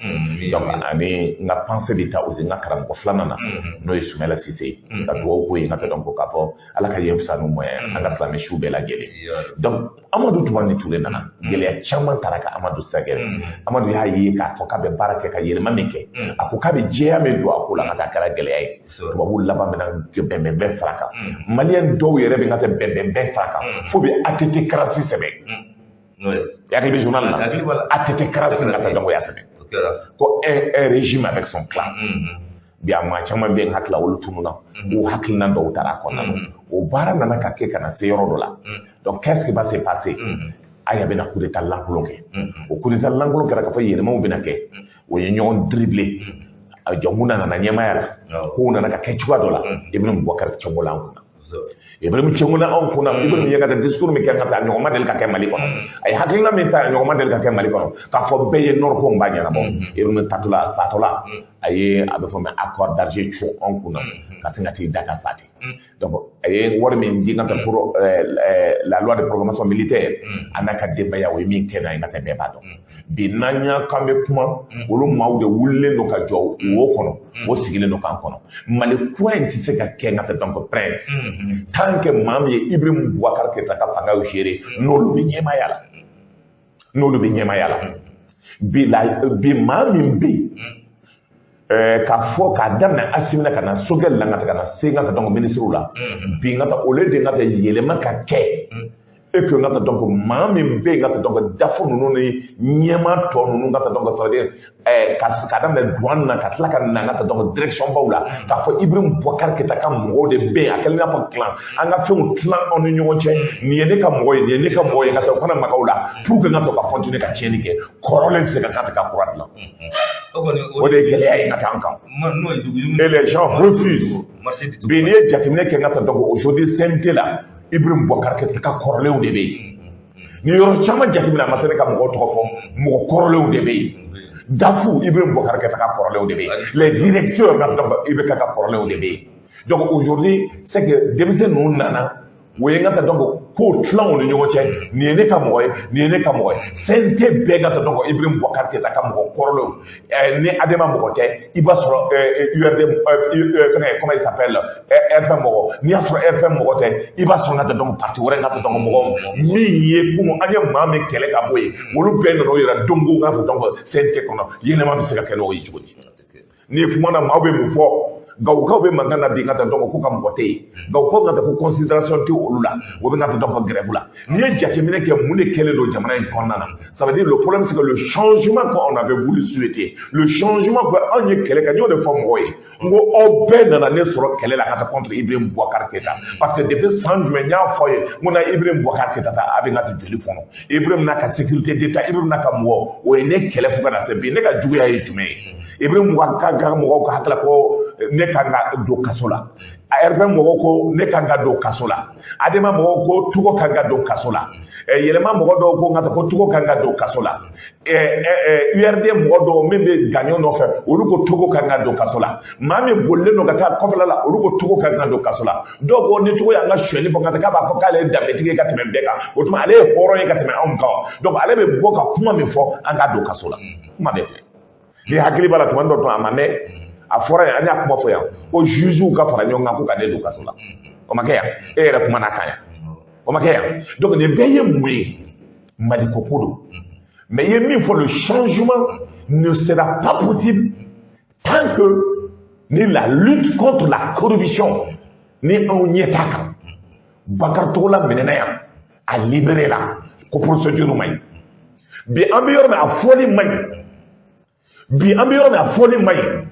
donc ani n ka pensée bɛ taa aussi n ka karamɔgɔ filanan na n'o ye Soumaïla Cissé ka dugawu k'o ye n ka taa donc k'a fɔ Ala ka yen fisa n'u moyen an ka silamɛ siw bɛɛ lajɛlen donc Amadou Toumani Touré nana gɛlɛya caman taara ka Amadou sɛgɛrɛ Amadou y'a ye k'a fɔ k'a bɛ baara kɛ ka yɛlɛma min kɛ a ko k'a bɛ jɛya min don a ko la n ka taa kɛra gɛlɛya ye tubabu laban bɛna bɛnbɛn fara kan maliyɛn dɔw yɛrɛ bɛ n ka taa bɛnbɛn fara kan fo bɛ ATT karasi sɛbɛn yakili bɛ journal la ATT karasi n ka taa donc o y'a sɛbɛn ko un régime avec son clan bi a maa caman bɛ n hakila olu tununa o hakilina dɔw taara a kɔnɔna na o baara nana ka kɛ ka na se yɔrɔ dɔ la donc qu'est-ce qui va se passer aya bɛna coup d'état lankolon kɛ o coup d'état lankolon kɛra k'a fɔ yɛlɛmaw bɛna kɛ o ye ɲɔgɔn dribbler jɔnkunna nana ɲɛmaya la k'u nana ka kɛ cogoya dɔ la Ibrahim Boubacar cɛngola an kunna Ibrahim cɛngola an kunna Ibrahim ye ka taa discours min kɛ ka taa ɲɔgɔn ma deli ka kɛ Mali kɔnɔ a ye hakilina min ta ɲɔgɔn ma deli ka kɛ Mali kɔnɔ k'a fɔ bɛɛ ye nord ko n b'a ɲɛnabɔ Ibrahim tatɔla a satɔla a ye a bɛ fɔ mɛ accord d'Alger cun an kunna ka sin ka t'i da ka sa ten donc a ye wari min di ka taa pour la loi de programmation militaire a n'a ka denbaya o ye min kɛ n'a ye ka tɛ bɛɛ b'a dɔn bi n'an y'a kan bɛ kuma olu maaw de wulilen don ka jɔ wo kɔnɔ o sigilen don k'an kɔnɔ Mali ko in tɛ se ka kɛ ka taa donc prince tant que maa min ye Ibrahim Boubacar Keita ka fanga gérer n'olu bɛ ɲɛmaya la bi maa min bɛ yen k'a fɔ k'a daminɛ Asimina ka na Sogɛl la ka na se n ka taa donc ministre la bi n ka taa au lieu de n ka taa yɛlɛma ka kɛ et que n ka taa donc maa min bɛ yen n ka taa donc dafo ninnu ni ɲɛma tɔ ninnu ka taa donc ça veut dire k'a daminɛ douane na ka tila ka na n ka taa donc direction baw la k'a fɔ Ibrahim Boubacar Keita ka mɔgɔw de bɛ yen a kɛlen n'a fɔ clan an ka fɛnw tilan aw ni ɲɔgɔn cɛ nin ye ne ka mɔgɔ ye nin ye ne ka mɔgɔ ye n ka taa u kana maga u la pour que n ka to ka continuer ka tiɲɛni kɛ kɔrɔlen tɛ se ka k'a ka kura dilan o de ye gɛlɛya ye n ka taa an kan et les gens refusent bi n'i ye jateminɛ kɛ n ka taa donc aujourd'hui CNT la Ibrahim Boubacar Keita ka kɔrɔlenw de bɛ yen ni yɔrɔ caman jateminɛ a ma se ne ka mɔgɔw tɔgɔ fɔ mɔgɔ kɔrɔlenw de bɛ yen Dafu Ibrahim Boubacar Keita ka kɔrɔlenw de bɛ yen les directeurs donc IBK ka kɔrɔlenw de bɛ yen donc aujourd'hui c'est que denmisɛn ninnu nana o ye n ka taa donc ko tlan o ni ɲɔgɔn cɛ nin ye ne ka mɔgɔ ye nin ye ne ka mɔgɔ ye CNT bɛɛ ka dɔn ko Ibrahim Boubacar Keita ka mɔgɔ kɔrɔlenw ni Adama mɔgɔ tɛ i b'a sɔrɔ URD fɛngɛ comment il s'appelle RFM mɔgɔ n'i y'a sɔrɔ RFM mɔgɔ tɛ i b'a sɔrɔ n ka tɛ dɔn parti wɛrɛ n ka tɛ dɔn mɔgɔ min ye kun an ye maa min kɛlɛ ka bɔ yen olu bɛɛ nana o yɛrɛ dongo n ka tɛ dɔn CNT kɔnɔ yɛlɛma bɛ se ka kɛ n'o ye cogo di n'i kumana maaw bɛ mun fɔ Gawukaw bɛ mankan na bi n ka tɛ dɔn k'u ka mɔgɔ tɛ yen Gawukaw ka tɛ ko considération tɛ olu la o bɛ n ka tɛ dɔn ko grève la n'i ye jateminɛ kɛ mun de kɛlen don jamana in kɔnɔna na ça veut dire le problème c'est que le changement qu'on avait voulu souhaiter le changement que anw ye kɛlɛ kɛ n y'o de fɔ mɔgɔw ye n ko aw bɛɛ nana ne sɔrɔ kɛlɛ la ka taa contre Ibrahim Boubacar Keita parce que depuis san jumɛn n y'a fɔ ye n ko na Ibrahim Boubacar Keita ta a bɛ n ka tɛ joli fɔlɔ Ibrahim n'a ka sécurité d'état Ibrahim n'a ka mɔgɔ o ye ne kɛlɛ fo ka na se bi ne ka juguya ye jumɛn ye Ibrahim Boubacar ka mɔgɔw ka hakilila ko ne kan ka don kaso la RFM mɔgɔw ko ne kan ka don kaso la Adama mɔgɔw ko Togo kan ka don kaso la yɛlɛma mɔgɔ dɔw ko n ka taa ko Togo kan ka don kaso la URD mɔgɔ dɔw min bɛ Gagnon nɔfɛ olu ko Togo kan ka don kaso la maa min bolilen don ka taa kɔfɛla la olu ko Togo kan ka don kaso la dɔw ko ni Togo y'an ka sonyali fɔ k'a b'a fɔ k'ale ye danbetigi ye ka tɛmɛ bɛɛ kan o tuma ale ye hɔrɔn ye ka tɛmɛ anw kan donc ale bɛ bɔ ka kuma min fɔ an ka don kaso la kuma bɛ filɛ ni hakili b'a la tuma dɔ a ma mɛn a fɔra yan an y'a kuma fɔ yan ko juges ka fara ɲɔgɔn kan ko ka ne don kaso la o ma kɛ yan e yɛrɛ kuma na kan yan o ma kɛ yan donc nin bɛɛ ye mun ye Maliko ko don mais i ye min fɔ le changement ne sera pas possible tant que ni la lutte contre la corruption ni anw ɲɛ t'a kan Bakari Togola minɛna yan a libéré la ko procédure ma ɲi bi an bɛ yɔrɔ min a fɔli ma ɲi bi an bɛ yɔrɔ min a fɔli ma ɲi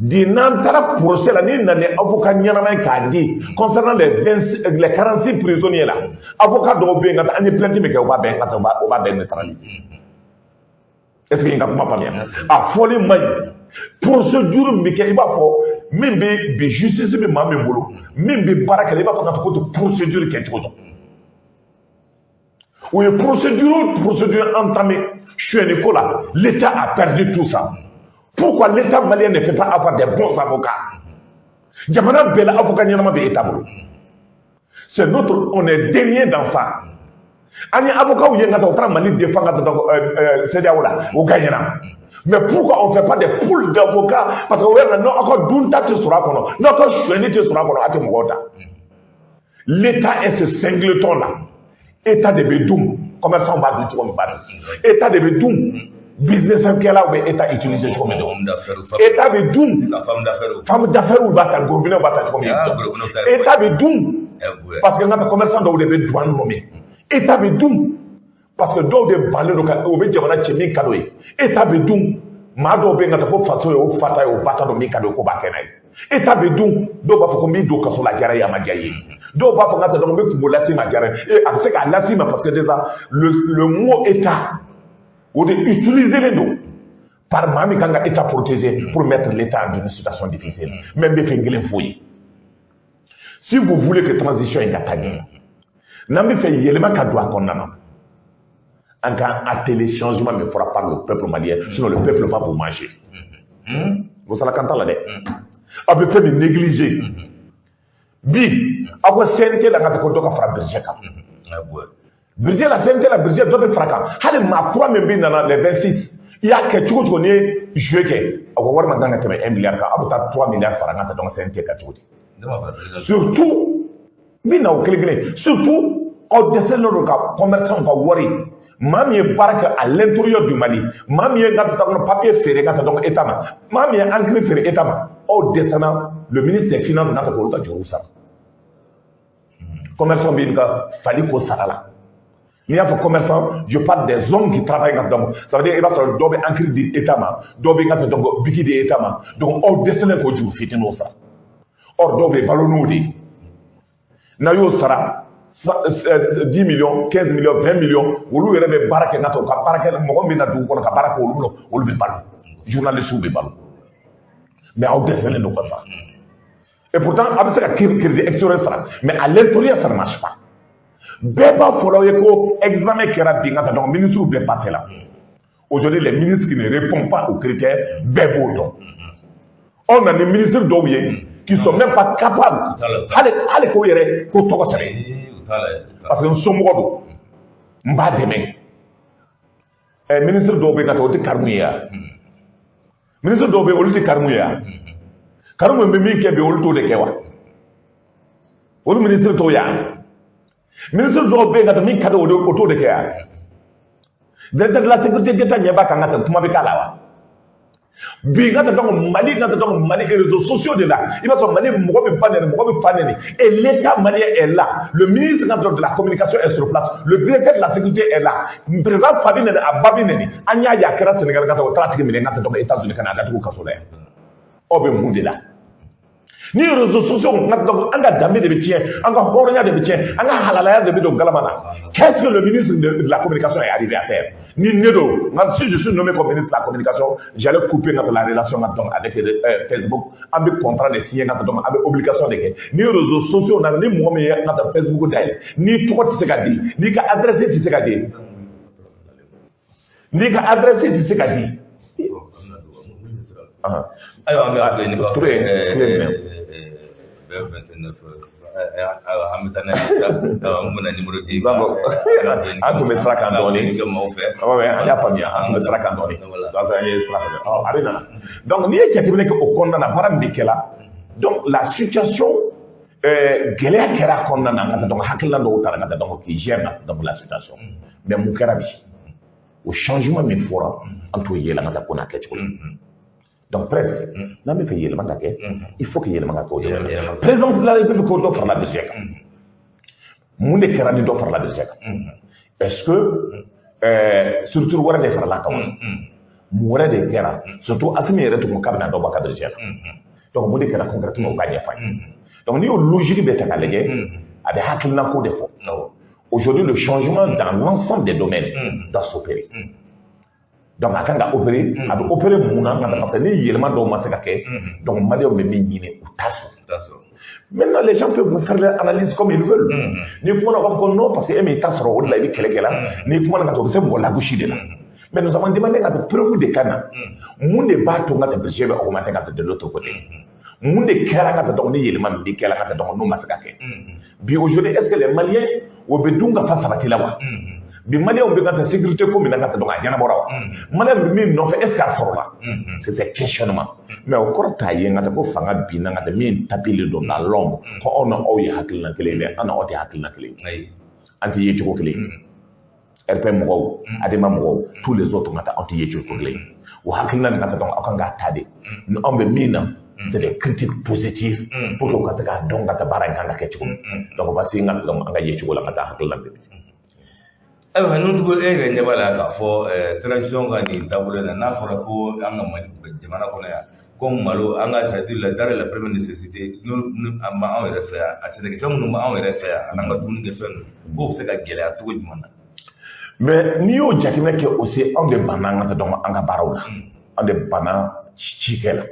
di n'an taara procès la ni nana avocat ɲɛnama ye k'a di concernant les 46 prisonniers là avocat dɔw bɛ yen ka taa an ye plainte min kɛ o b'a bɛɛ neutraliser est-ce que n ka kuma faamuya a fɔli ma ɲi procédure min kɛ i b'a fɔ min bɛ bi justice bɛ maa min bolo min bɛ baara kɛ i b'a fɔ k'a fɔ ko to procédure kɛ cogo dɔ o ye procédure entamée suɲɛni ko la l'État a perdu tout ça. Pourquoi l'État malien ne peut pas avoir des bons avocats? Jamana bel avocat ɲɛnama bɛ État bolo. C'est notre, on est dernier dans ça. Ani avocat ou y a un Mali défend CEDEAO là, au gagnera. Mais pourquoi on ne fait pas des poules d'avocats? Parce que on a encore dunta te sera kono, non encore choueni te sera kono ate mugota. L'État est ce singleton là. État de Bedoum, commerçant va du tout État de Bedoum. Business là où État utilisé comme État de Doum femme d'affaires ou bata gourbiné ou bata comme État de Doum parce que notre commerçant doit devoir douane nommé État de Doum parce que doit de parler au be jamana chemi kadoy État de Doum ma do be ngata ko faso yo fata yo bata do mi kado ko ba kenai État de Doum do ba fo ko mi do kaso la jara ya ma jaye do ba fo ngata do be ko lasi ma jara et c'est qu'à lasi ma parce que déjà le mot État ou d'utiliser les noms par Mami Kanga État protégé pour mettre l'État dans une situation difficile. Même des fingles fouilles. Si vous voulez que la transition est gagnée, n'avez fait l'élément qu'à doit qu'on a. En cas attelé changement ne fera pas le peuple malien, sinon le peuple va vous manger. Vous savez quand on l'a dit. On peut faire négliger. Bi, après CNT, la gâte qu'on doit faire Berger. Berger la CNT, la Berger doit faire fracas. Allez, ma croix me bin dans les 26. Il y a quelque chose qu'on est joué. On va voir maintenant 1 milliard, on a 3 milliards par an dans CNT. Surtout, surtout, on décèle le commerçant va worry. Mami est barque à l'intérieur du Mali. Mami est dans le papier ferré, dans l'État. Mami est ancré ferré, État. Au descendant, le ministre des Finances n'a pas de Jérusalem. Commerçant, il fallait qu'on s'arrête. Il y a des commerçants, je parle des hommes qui travaillent là-dedans. Ça veut dire qu'il va falloir dobe ancré d'État, dobe donc biki d'État. Donc, au descendant qu'on joue, fit nous ça. Or, dobe ballonné. Nayo sara 10 millions, 15 millions, 20 millions, ou lui, il y a des baraques, il y a des baraques, il y a des baraques, il y a des baraques, journalistes ou des ballons. Mais au descendant, nous pas ça. Et pourtant, avec ça, il y a extérieur, mais à l'intérieur, ça ne marche pas. Béba Foloyeko, examen qui a bien, donc, ministre ou bien passé là. Aujourd'hui, les ministres qui ne répondent pas aux critères, bébo donc. On a des ministres d'Oye qui sont même pas capables. Allez, parce que nous sommes morts. Mba demain. Ministre d'Obé n'a pas été Karmouya. Ministre d'Obé a été Karmouya. Karmouya mimi kebe olto de kewa. Olu ministre Toya. Ministre d'Obé n'a pas mis cadeau auto de kewa. De la sécurité d'État n'y a pas qu'un atteint pour m'abekalawa. Biga donc Mali et réseaux sociaux de là. Il va se Mali et l'État malien est là. Le ministre de la communication est sur place. Le directeur de la sécurité est là. Le président Fabien a Babineni. Anya Yakara Sénégal au 30 000 dans les États-Unis Canada tout Kassolé. Obe Mundi là. Ni réseaux sociaux, on a damé de métiers, on a horreur de métiers, on a halalaya de métiers Galamana. Qu'est-ce que le ministre de la communication est arrivé à faire? Ni Nedo. Si je suis nommé comme ministre de la communication, j'allais couper la relation avec Facebook, avec contrat de signer, avec obligation de gain. Ni réseaux sociaux, ni moi, mais dans Facebook, ni toi, tu sais qu'à dire, ni qu'à adresser, tu sais qu'à dire. Ni qu'à adresser, tu sais qu'à dire. Alors, on va faire une fois. 29. Donc, donc la situation donc la situation mais mon au changement mais fort entre donc presse n'a pas fait il faut qu'il y ait le présence de la République au faire la deuxième mon écran doit faire la deuxième est-ce que surtout on va faire la campagne mourrait de guerre surtout assumer tout mon cabinet dans le deuxième donc mon écran concrètement gagner donc nous logique de ta légué à des hacks n'a pas de défaut aujourd'hui le changement dans l'ensemble des domaines doit s'opérer. Donc, à quand opérer, à opérer mon parce que les éléments dont on s'est donc Maléo me mine ou tasse. Maintenant, les gens peuvent vous faire l'analyse comme ils veulent. Ni pour avoir qu'on non, parce que mes tasses sont au-delà de quelqu'un, ni pour avoir que c'est la bouche de là. Mais nous avons demandé à preuve des canaux. Mon débat, on a été augmenté de l'autre côté. Mon déclaré donc les éléments déclarés donc nous massacrés. Bien aujourd'hui, est-ce que les Maliens ont besoin de faire ça là-bas? Bi Maliens ont besoin de sécurité comme dans donc à Dianabora. Maliens mi non fait est-ce qu'à forma. C'est ces questionnements. Mais au cours taillé ngata ko fanga bi na ngata mi tapis le dans l'ombre. Ko on a oyi hakil na kele ana odi hakil na kele. Anti yetu ko kele. RPM mo adema mo tous les autres ngata anti yetu ko kele. Ou hakil na ngata donc akanga tade. No ambe minam. C'est des critiques positives pour que ça soit donc ngata baranga na ketu. Donc voici ngata anga yetu ko la ngata hakil na kele. Nous devons aller voir la transition gagnée. D'abord, la forako anga jamana konya comme malo anga c'est la dans la première nécessité nous ma on refaire à cette question nous ma on refaire anga dun ke fen bo se ka gele a tout dimana mais ni o jatimé que aussi on de bananga donc anga barawla on de bana chikela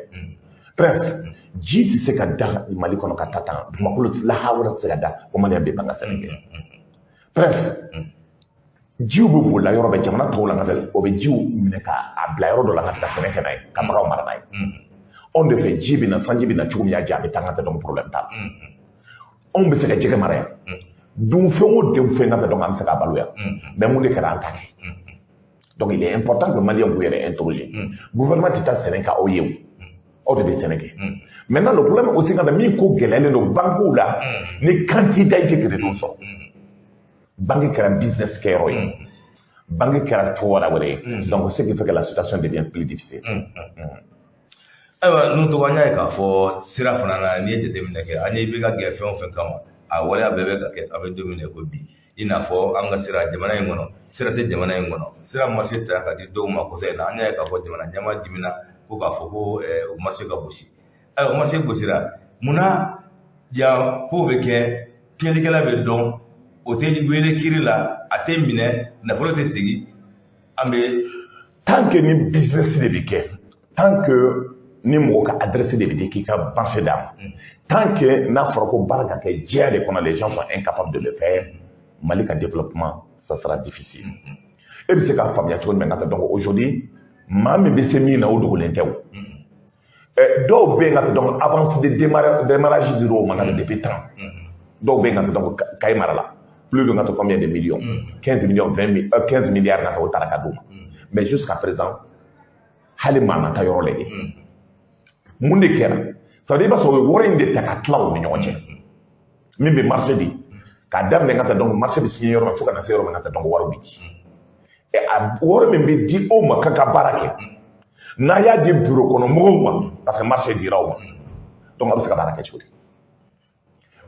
presse jiti se ka da mali kono ka tata makolo la hawra se ka da o mali be banga Sénégal presse jiw bu bu la yoro be jamana tawla ngal o be jiw mine ka abla yoro do la ngata Sénégal nay kamara o maranay on de fait jibi na sanjibi na chugum ya jabi tangata donc problème tal on be se ka jege maraya dum fengo dem fengata donc am se ka baluya mais mun de ka attaquer donc il est important que Malien vous ait interrogé gouvernement tita Sénégal o yew o de Sénégal maintenant le problème aussi quand mi ko gelele no banko la ni candidat que de so banque qui a un business qui est royal, banque qui a un tour à l'abri. Donc, ce qui fait que la situation devient plus difficile. Alors, nous devons dire qu'il faut sera fanana ni ete demine ke anye biga gefe on fait kama a wala bebe ka ke avec domine ko bi ina fo anga sira jamana ngono sira te jamana ngono sira marché ta ka di do ma ko se na anya ka fo jamana jama dimina ko ka fo ko marché ka bosi ay marché bosira muna ya ko be ke pieli kala be don hôtel wele kirila atemine na folote sigi ambe tant que ni business de biké tant que ni mo ka adresse de biké qui ka banche d'âme tant que na forko baraka ke diade qu'on a les gens sont incapables de le faire malika développement ça sera difficile et puis c'est ka famille tout maintenant donc aujourd'hui mami besemi na odo lentew dɔw bɛ yen ka donc avance de démarrage dir'o ma depuis temps dɔw bɛ yen ka donc Kayi mara la plus de combien de millions 15 millions 15 milliards ka o taara ka d'u ma mais jusqu'à présent hali maa ma taa yɔrɔ lajɛ mun de kɛra ça veut dire i b'a sɔrɔ o wɔɔrɔ in de ta ka tila u ni ɲɔgɔn cɛ min bɛ marché di k'a daminɛ ka taa donc marché bɛ signé yɔrɔ min fo ka na se yɔrɔ min na ka donc wari bɛ di a wɔɔrɔ min bɛ di o ma k'a ka baara kɛ n'a y'a di bureau kɔnɔ mɔgɔw ma parce que marché dira o ma donc a bɛ se ka baara kɛ cogo di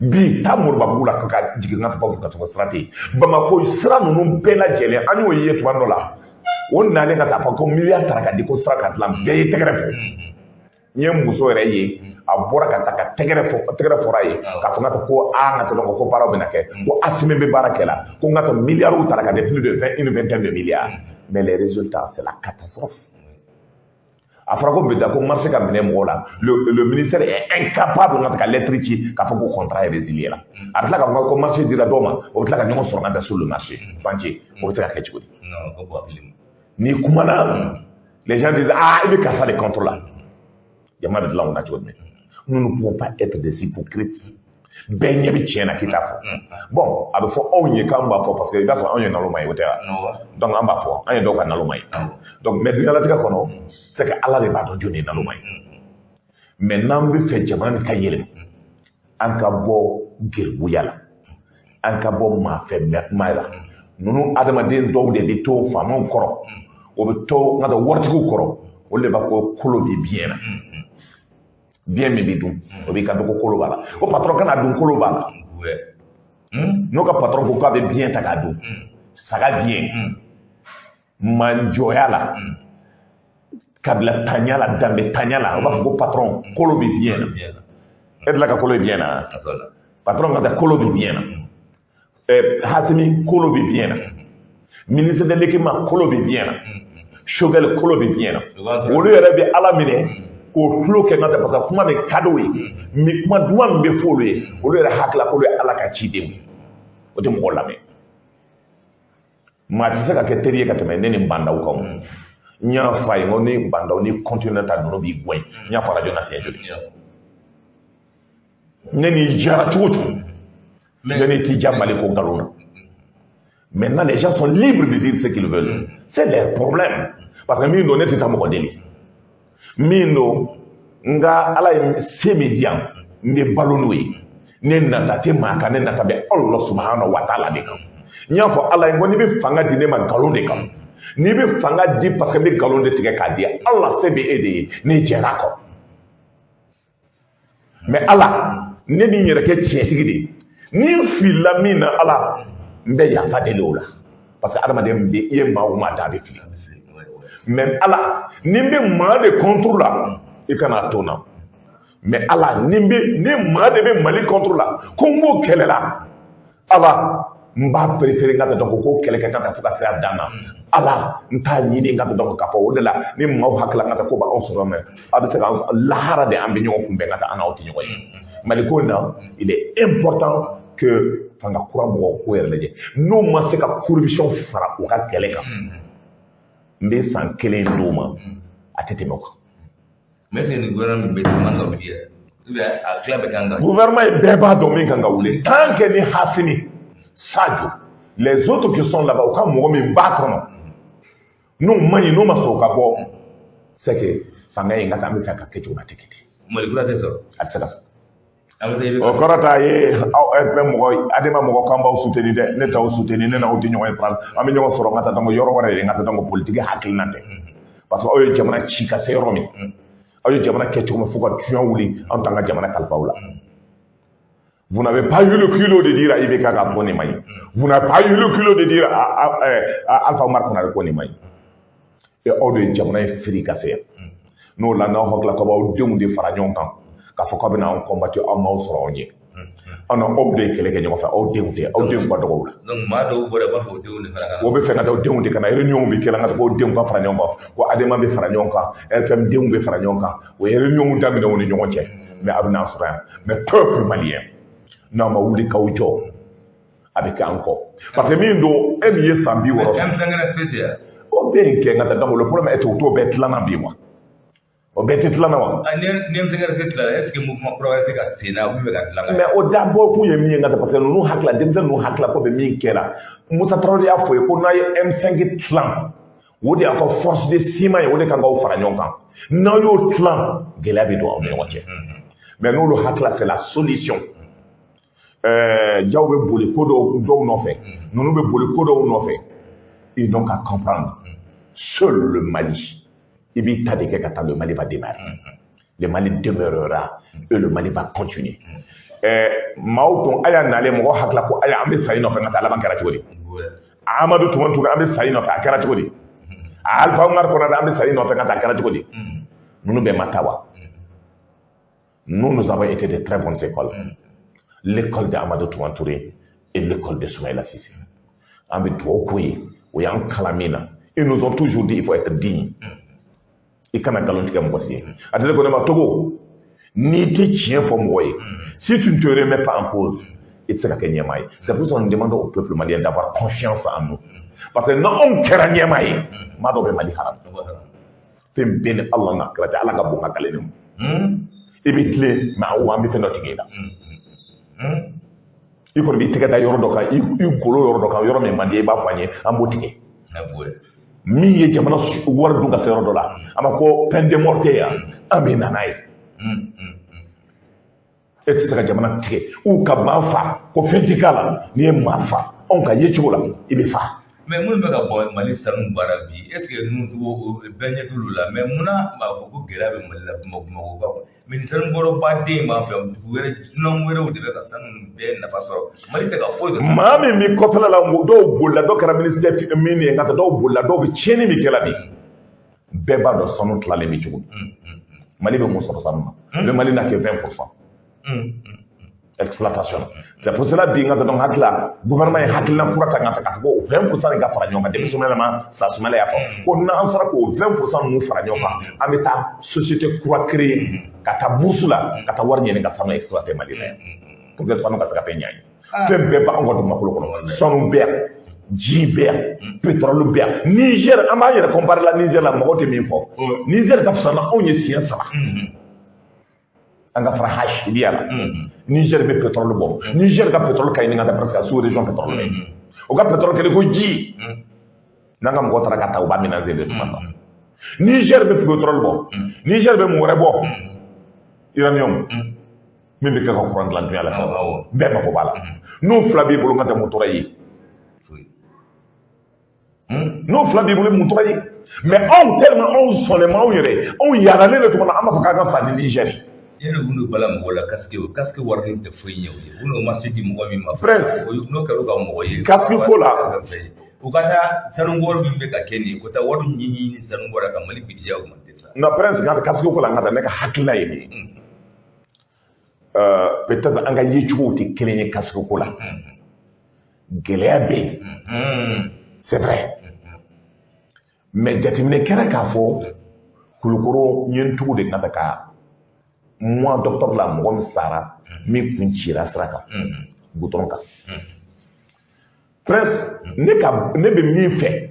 bi taa Moribabugu la ka jigin n ka fɔ ka tɔgɔ sira tɛ yen Bamako sira ninnu bɛɛ lajɛlen an y'o ye tuma dɔ la o nalen ka taa fɔ ko miliyari taara ka di ko sira ka dilan bɛɛ ye tɛgɛrɛ fɔ n ye muso yɛrɛ ye a bɔra ka taa ka tɛgɛrɛ fɔra ye k'a fɔ n ka taa ko n ka taa ko baaraw bɛ na kɛ ko Asimi bɛ baara kɛ la ko n ka taa miliyariw taara ka di plus de 20 de milliards mais les résultats c'est la catastrophe a fɔra ko bɛ da ko marché ka minɛ mɔgɔw la le ministère est incapable ka lettre ci k'a fɔ ko contrat est résilié la a bɛ tila k'a fɔ ko marché dira dɔw ma o bɛ tila ka ɲɔgɔn sɔrɔ ka da sur le marché chantier o bɛ se ka kɛ cogo di ni kumana les gens disent i bɛ karisa de contre la jama bɛ dilan o na cogo di nous ne pouvons pas être des hypocrites bɛɛ ɲɛ bɛ tiɲɛ na k'i t'a fɔ bon a bɛ fɔ anw ye k'an b'a fɔ parce que i b'a sɔrɔ anw ye naloma ye o tɛ wa donc an b'a fɔ an ye dɔw ka naloma ye donc mais diɲɛlatigɛ kɔnɔ c'est que Ala de b'a dɔn jɔn ye naloma ye mais n'an bɛ fɛ jamana nin ka yɛlɛma an ka bɔ geribuya la an ka bɔ maafɛmaya la ninnu adamaden dɔw de bɛ to faamaw kɔrɔ o bɛ to n ka taa waritigiw kɔrɔ olu de b'a fɔ kolo bɛ biyɛn na bien min bɛ dun o b'i ka dɔgɔ kolo b'a la ko patron kana dun kolo b'a la n'o ka patron ko k'a bɛ biyɛn ta k'a dun saga biyɛn manjɔya la kabila tanya la danbe tanya la o b'a fɔ ko patron kolo bɛ biyɛn na e delila ka kolo bɛ biyɛn na patron ka taa kolo bɛ biyɛn na Hasimi kolo bɛ biyɛn na ministre de l'équipement kolo bɛ biyɛn na Choguel kolo bɛ biyɛn na olu yɛrɛ bɛ Ala minɛ k'o tulo kɛ nka tɛ parce que kuma bɛ ka d'o ye kuma duman min bɛ fɔ olu ye olu yɛrɛ hakilila k'olu ye Ala ka ciden o tɛ mɔgɔ lamɛn maa tɛ se ka kɛ teri ye ka tɛmɛ ne ni bandaw kan n y'a fɔ a ye n ko ni bandaw ni continue ta dɔrɔn b'i gɛn n y'a fɔ radio na siɲɛ joli ne n'i diyara cogo cogo ne n'i t'i diya Mali ko nkalon na maintenant les gens sont libres de dire ce qu'ils veulent c'est leur problème parce que min don ne tɛ taa mɔgɔ deli min don nka Ala ye se min di yan n bɛ balo n'o ye ne nata tɛ maa kan ne nata bɛ Allah subhanahu wa ta'ala de kan n y'a fɔ Ala ye n ko n'i bɛ fanga di ne ma nkalon de kan n'i bɛ fanga di parce que n bɛ nkalon de tigɛ k'a di Allah se bɛ e de ye n'i jɛra a kɔ mais Ala ne ni n yɛrɛ kɛ tiɲɛtigi de ye ni n filila min na Ala n bɛ yafa deli o la parce que adamaden bɛ i ye maa o maa da a bɛ fili mais Ala ni n bɛ maa de contre la i kana to n na mais Ala ni maa de bɛ Mali contre la ko n b'o kɛlɛ la Ala n b'a préféré n ka taa dɔn ko kɛlɛ kɛ n ka taa fo ka se a dan na Ala n t'a ɲini n ka taa dɔn k'a fɔ o de la ni maaw hakilila n ka taa ko b'anw sɔrɔ mɛ a bɛ se ka lahara de an bɛ ɲɔgɔn kunbɛn n ka taa an n'aw tɛ ɲɔgɔn ye Mali ko in na il est important que fanga kura mɔgɔw k'o yɛrɛ lajɛ n'u ma se ka corruption fara u ka kɛlɛ kan n bɛ san 1 d'u ma a tɛ tɛmɛ o kan. mais c'est le gouvernement bɛ man ka wuli yɛrɛ a tila bɛ kan ka. gouvernement ye bɛɛ b'a dɔn min kan ka wuli tant que ni Hasimi Sadio les autres qui sont là-bas u ka mɔgɔ min b'a kɔnɔ n'u man ɲi n'u ma sɔn ka bɔ c'est que fanga in ka taa an bɛ fɛ ka kɛ cogo min a tɛ kɛ ten. Mali kura tɛ sɔrɔ. a tɛ se ka sɔrɔ. o kɔrɔ t'a ye aw bɛ mɔgɔ adama mɔgɔ k'an b'aw soutenir dɛ ne t'aw soutenir ne n'aw tɛ ɲɔgɔn ye France an bɛ ɲɔgɔn sɔrɔ n ka taa dɔn yɔrɔ wɛrɛ de n ka taa dɔn politique hakilina tɛ parce que aw ye jamana ci ka se yɔrɔ min aw ye jamana kɛ cogo min fo ka tuɲɛ wuli anw t'an ka jamana kalifaw la vous n'avez pas eu le culot de dire à IBK k'a fɔ nin ma ɲi vous n'avez pas eu le culot de dire à Alpha Omar Konare ko nin ma ɲi et aw de ye jamana in firi ka se yan n'o la n'aw hakilila k'aw b'aw denw de fara ɲɔgɔn kan k'a fɔ k'aw bɛna anw combattre aw m'aw sɔrɔ anw ye anw aw de ye kɛlɛ kɛ ɲɔgɔn fɛ aw denw ka dɔgɔw la. donc maa dɔw bɔra b'a fɔ o denw de fara kan. o bɛ fɛ ka taa o denw de kana réunion bɛ kɛ la ka ko denw ka fara ɲɔgɔn kan ko ADEMA bɛ fara ɲɔgɔn kan RFM denw bɛ fara ɲɔgɔn kan o ye réunion daminɛ o ni ɲɔgɔn cɛ mais a bɛ n'a sɔrɔ yan mais peuple malien n'a ma wuli k'aw jɔ a bɛ kɛ an kɔ parce que min don e min ye san 60. M5 yɛrɛ pété. o bɛ yen kɛ n ka taa donc le problème est que o t'o bɛɛ tilanan bi wa o bɛɛ tɛ tilan na wa ne bɛ se ka tila est ce que mouvement kura wɛrɛ tɛ ka sen na min bɛ ka dilan mais o dabɔ kun ye min ye nka parce que ninnu hakila denmisɛnnin ninnu hakila ko bɛ min kɛra Musa Tarawele y'a fɔ ye ko n'a ye M5 tilan o de y'a ka force de ciment ye o de kan k'aw fara ɲɔgɔn kan n'aw y'o tilan gɛlɛya bɛ don aw ni ɲɔgɔn cɛ mais n'olu hakila c'est la solution jaw bɛ boli ko dɔw nɔfɛ ninnu bɛ boli ko dɔw nɔfɛ ils n'ont qu'à comprendre seul le Mali il b'i ta de kɛ ka taa le Mali va démarrer le Mali demeurera et le Mali va continuer maaw tun a y'a nalen mɔgɔ hakila ko aya an bɛ sa i nɔfɛ ka taa laban kɛra cogo di Amadu Tumani Ture an bɛ sa i nɔfɛ a kɛra cogo di Alpha Umaru Konate an bɛ sa i nɔfɛ ka taa a kɛra cogo di ninnu bɛɛ ma taa wa nous avons été de très bonnes écoles l'école d'Amadou Tumani Ture et l'école de Soumaïla Cissé an bɛ dugawu k'u ye o y'an kalan min na ils nous ont toujours dit il faut être digne i kana galon tigɛ mɔgɔ si ye a tɛ ko ne ma Togo n'i tɛ tiɲɛ fɔ mɔgɔ ye si tu ne te remets pas en cause i tɛ se ka kɛ ɲɛmaa ye c'est pour ça qu'on demande au peuple malien d'avoir confiance en nous parce que n'anw kɛra ɲɛmaa ye maa dɔ bɛ Mali haram fɛn bɛɛ ni Allah n'a kɛra cɛ Ala ka bon ka gale ne ma i bɛ tilen mais aw an bɛ fɛn dɔ tigɛ i la i kɔni b'i tɛgɛ da yɔrɔ dɔ kan i golo yɔrɔ dɔ kan yɔrɔ min man di i b'a fɔ an ye an b'o tigɛ min ye jamana wari dun ka se yɔrɔ dɔ la a ma ko peine de mort tɛ yan an bɛ na n'a ye e tɛ se ka jamana tigɛ u ka maa fa ko fɛn tɛ k'a la n'i ye maa fa anw ka ye cogo la i bɛ fa. mais minnu bɛ ka bɔ Mali sanu baara bi est ce que ninnu bɛɛ ɲɛ t'olu la mais munna b'a fɔ ko gɛlɛya bɛ Mali la Bamakɔ kan mais ni sanu bɔrɔba den b'an fɛ dugu wɛrɛ dunan wɛrɛw de bɛ ka sanu bɛɛ nafa sɔrɔ Mali tɛ ka foyi dɔ. maa min bɛ kɔfɛla la dɔw bolila dɔw kɛra ministre min ye nka dɔw bolila dɔw bɛ tiɲɛni min kɛla bi bɛɛ b'a dɔn sanu tilalen bɛ cogo Mali bɛ mun sɔrɔ sanu na le Mali n'a que 20%. Exploitation. C'est pour cela que le gouvernement est hakilina kura ta ngata ka fɔ 20% de ka fara ɲɔgɔn kan denmisɛnninw ma sa sumala y'a fɔ ko n'an sera k'o 20% ninnu fara ɲɔgɔn kan an bɛ taa société kura créer ka taa bourse la ka taa wari ɲini ka sanu exploiter Mali la pour que sanu ka se ka fɛn ɲa ye fɛn bɛɛ b'an ka dugumakolo kɔnɔ sanu bɛ yan ji bɛ yan pétrole bɛ yan Niger an b'an yɛrɛ comparer la Niger la mɔgɔ tɛ min fɔ Niger ka fisa na anw ye siɲɛ 3 an ka fara hash biya la Niger bɛ pétrole bɔ Niger ka pétrole ka ɲini ka taa presque sous région pétrole ye o ka pétrole kɛlen ko ji n'an ka mɔgɔ taara ka taa u b'a ménager de tuma dɔ Niger bɛ pétrole bɔ Niger bɛ mun wɛrɛ bɔ uranium min bɛ kɛ ka courant dilan dunuya la bɛɛ mako b'a la n'o fila b'i bolo n ka tɛ mun tora ye n'o fila b'i bolo mun tora ye mais anw tellement anw sɔnnen ma anw yɛrɛ anw yaaralen de tuma na an b'a fɔ k'an ka fa ni Niger. Yɛrɛ ulu bala mɔgɔ la casque wari tɛ foyi ɲɛ u ye ulu ma se di mɔgɔ min ma Prince n'o kɛra u ka mɔgɔ ye casque ko la u ka taa sanu wari min bɛ ka kɛ nin ye ko taa wari ɲini ni sanu bɔra ka Mali budget augmenter ma tɛ sa non Prince nka casque ko la nka ta ne ka hakilina ye min ye peut-être an ka yecogow tɛ kelen ye casque ko la gɛlɛya bɛ yen c'est vrai mais jateminɛ kɛra k'a fɔ Kulukoro n ye n tugu de nka ta ka moi docteur la mɔgɔ min sara min kun cira sira kan goudron kan Prince ne bɛ min fɛ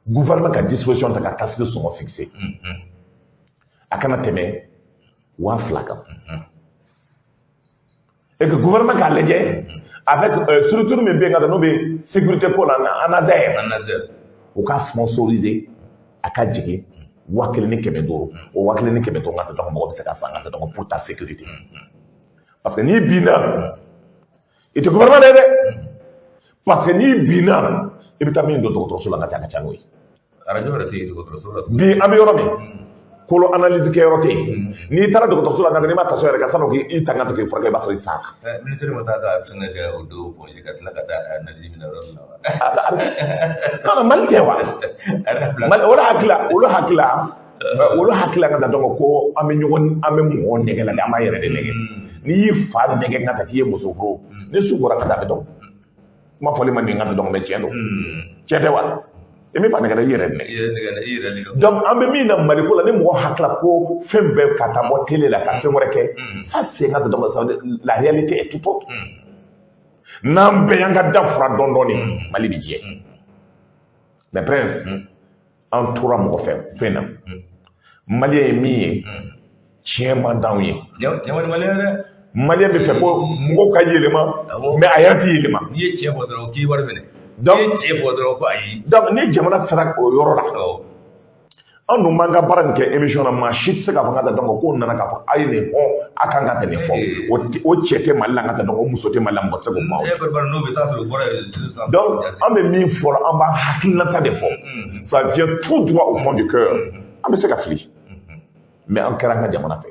gouvernement ka disposition ta ka casque sɔngɔ fixé a kana tɛmɛ 2000 kan et que gouvernement k'a lajɛ avec structure min bɛ yen ka n'o bɛ sécurité ko la ANASER o ka sponsoriser a ka jigin 1500 o 1500 ka taa mɔgɔ bɛ se ka san ka taa pour ta sécurité parce que n'i binna i tɛ gouvernement de dɛ parce que n'i binna i bɛ taa min don dɔgɔtɔrɔso la ka ca n'o ye arajo yɛrɛ tɛ yen dɔgɔtɔrɔso la bi an bɛ yɔrɔ min kolo analyse kɛ yɔrɔ tɛ yen n'i taara dɔgɔtɔrɔso la ka n'i ma taso yɛrɛ ka sanu k'i tanga tɛ k'i furakɛ i b'a sɔrɔ i sara ministre ma taa ka fɛngɛ kɛ o don congé ka tila ka taa analyse minɛ yɔrɔ la non Mali tɛ wa Mali olu hakila ka taa dɔn ko an bɛ mɔgɔ nɛgɛ la an b'a yɛrɛ de nɛgɛ n'i y'i fa nɛgɛ ka taa k'i ye muso furu ni su bɔra ka taa a bɛ dɔn kuma fɔli ma nin ka dɔn mɛ tiɲɛ don tiɲɛ tɛ wa i min fa nɛgɛ i yɛrɛ nɛgɛ donc an bɛ min na Mali ko la ni mɔgɔ hakila ko fɛn bɛɛ ka taa bɔ télé la ka fɛn wɛrɛ kɛ ça c'est ka dɔn la réalité est tout autre n'an bɛɛ y'an ka da fura dɔɔni dɔɔni Mali bi jɛ mais Prince an tora mɔgɔ fɛn na malien ye min ye tiɲɛ man d'anw ye Jamani malien dɛ. malien bɛ fɛ ko mɔgɔw ka yɛlɛma mais a yɛrɛ tɛ yɛlɛma N'i ye tiɲɛ fɔ dɔrɔn k'i wari minɛ. Donc- N'i ye tiɲɛ fɔ dɔrɔn ko ayi. donc ni jamana sera o yɔrɔ la anw dun b'an ka baara nin kɛ émission na maa si tɛ se k'a fɔ k'a ta dɔn ko nana k'a fɔ a ye nin fɔ a kan ka tɛ nin fɔ o cɛ tɛ mali la ka tɛ dɔn o muso tɛ mali la mɔgɔ tɛ se k'o fɔ E bɛ bari n'o bɛ s'a sɔrɔ o bɔra yen. donc an bɛ min fɔ an b'a hakilinata de fɔ ça vient tout droit au fond du cœur an bɛ se ka fili mais an kɛra an ka jamana fɛ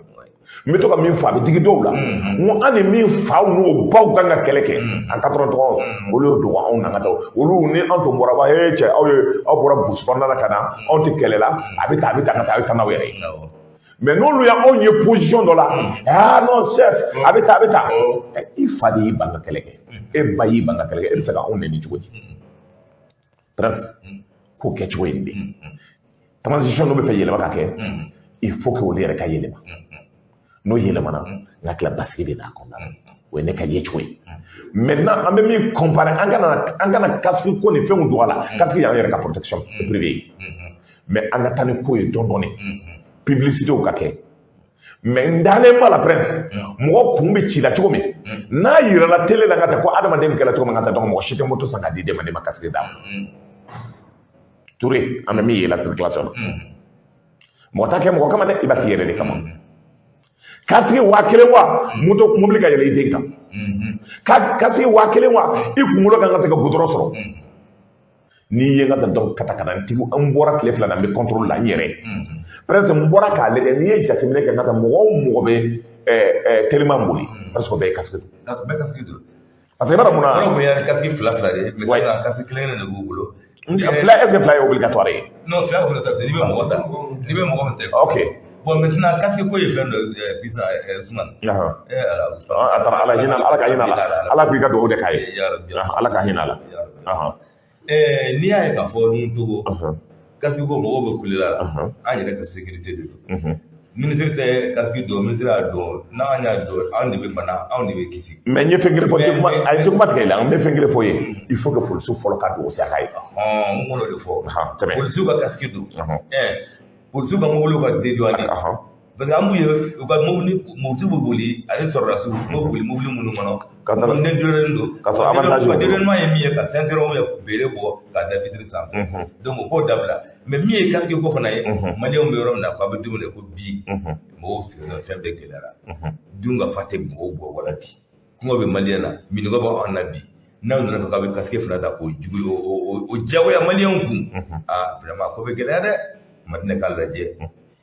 n bɛ to ka min fɔ a bɛ digi dɔw la n ko an ni min faw n'o baw kan ka kɛlɛ kɛ an ka tɔrɔ tɔgɔ olu y'o dogo anw na ka taa olu ni an tun bɔra ba cɛ aw bɔra burusi kɔnɔna la ka na anw tɛ kɛlɛ la a bɛ taa ka taa a bɛ taa n'aw yɛrɛ ye mais n'olu y'anw ye position dɔ la non chef a bɛ taa i fa de y'i ban ka kɛlɛ kɛ e ba y'i ban ka kɛlɛ kɛ e bɛ se ka anw nɛni cogo di presque k'o kɛ cogo in de transition dɔ bɛ fɛ yɛlɛma ka kɛ il faut que olu yɛrɛ ka yɛlɛma n'o yɛlɛmana n ka tila basigi de n'a kɔnɔna la o ye ne ka ye cogo ye maintenant an bɛ min comparer an kana casque ko ni fɛnw don a la casque y'an yɛrɛ ka protection privée ye mais an ka taa ni ko ye dɔɔni dɔɔni publicité ka kɛ mais n dalen b'a la prince mɔgɔ kun bɛ ci la cogo min n'a yirala télé la ka taa ko adamaden kɛla cogo min ka taa dɔn mɔgɔ si tɛ moto san ka di den ma casque d'a ma Touré an bɛ min ye la circulation na mɔgɔ t'a kɛ mɔgɔ kama dɛ i b'a k'i yɛrɛ de kama casque 1000 wa moto mobili ka yɛlɛ i den kan casque 1000 wa i kunkolo kan ka se ka goudron sɔrɔ n'i ye n ka taa dɔn katakanatigiw an bɔra tile 2 na n bɛ contrôle la n yɛrɛ presque n bɔra k'a lajɛ n'i ye jateminɛ kɛ n ka taa mɔgɔ o mɔgɔ bɛ teliman boli presque o bɛɛ ye casque don Bɛɛ casque don. parce que i b'a dɔn mun na Yɔrɔ min ye casque fila de mais sisan casque kelen de b'u bolo. fila est ce que fila ye obligatoire ye Non fila bolo ta n'i bɛ mɔgɔ ta n'i bɛ mɔgɔ min ta. ok Bon maintenant casque ko ye fɛn dɔ bisa Usman. a taara ala hinɛ ala ka hinɛ la ala k'i ka dugawu de k'a ye ala ka hinɛ la n'i y'a ye k'a fɔ ni Togo casque ko mɔgɔw bɛ kule la an yɛrɛ ka sécurité de don ministre tɛ casque don ministre y'a don n'an y'a don anw de bɛ bana anw de bɛ kisi. mais n ye fɛn kelen fɔ a ye juguma tigɛ i la n bɛ fɛn kelen fɔ ye il faut que polisiw fɔlɔ ka don o sira ye n kɔnɔ de fɔ tɛmɛ polisiw ka casque don polisiw ka mobiliw ka dédouaner parce que an b'u ye u ka mobili bɛ boli ale sɔrɔla su u bɛ boli mobili minnu kɔnɔ ne dɔnnen don ka sɔrɔ avantage ka dédouanement ye min ye ka ceinturon ya bere bɔ ka da vitre sanfɛ donc o k'o dabila mais min ye casque ko fana ye maliyɛnw bɛ yɔrɔ min na k'a bɛ dumuni ko bi mɔgɔw sigilen fɛn bɛɛ gɛlɛyara dun ka fa tɛ mɔgɔw bɔ wala bi kɔngɔ bɛ maliyɛn na minɔgɔ bɛ anw na bi n'aw nana fɔ k'a bɛ casque fila ta k'o jugu o diyagoya maliyɛnw kun vraiment ko bɛ gɛlɛya dɛ Madina k'a lajɛ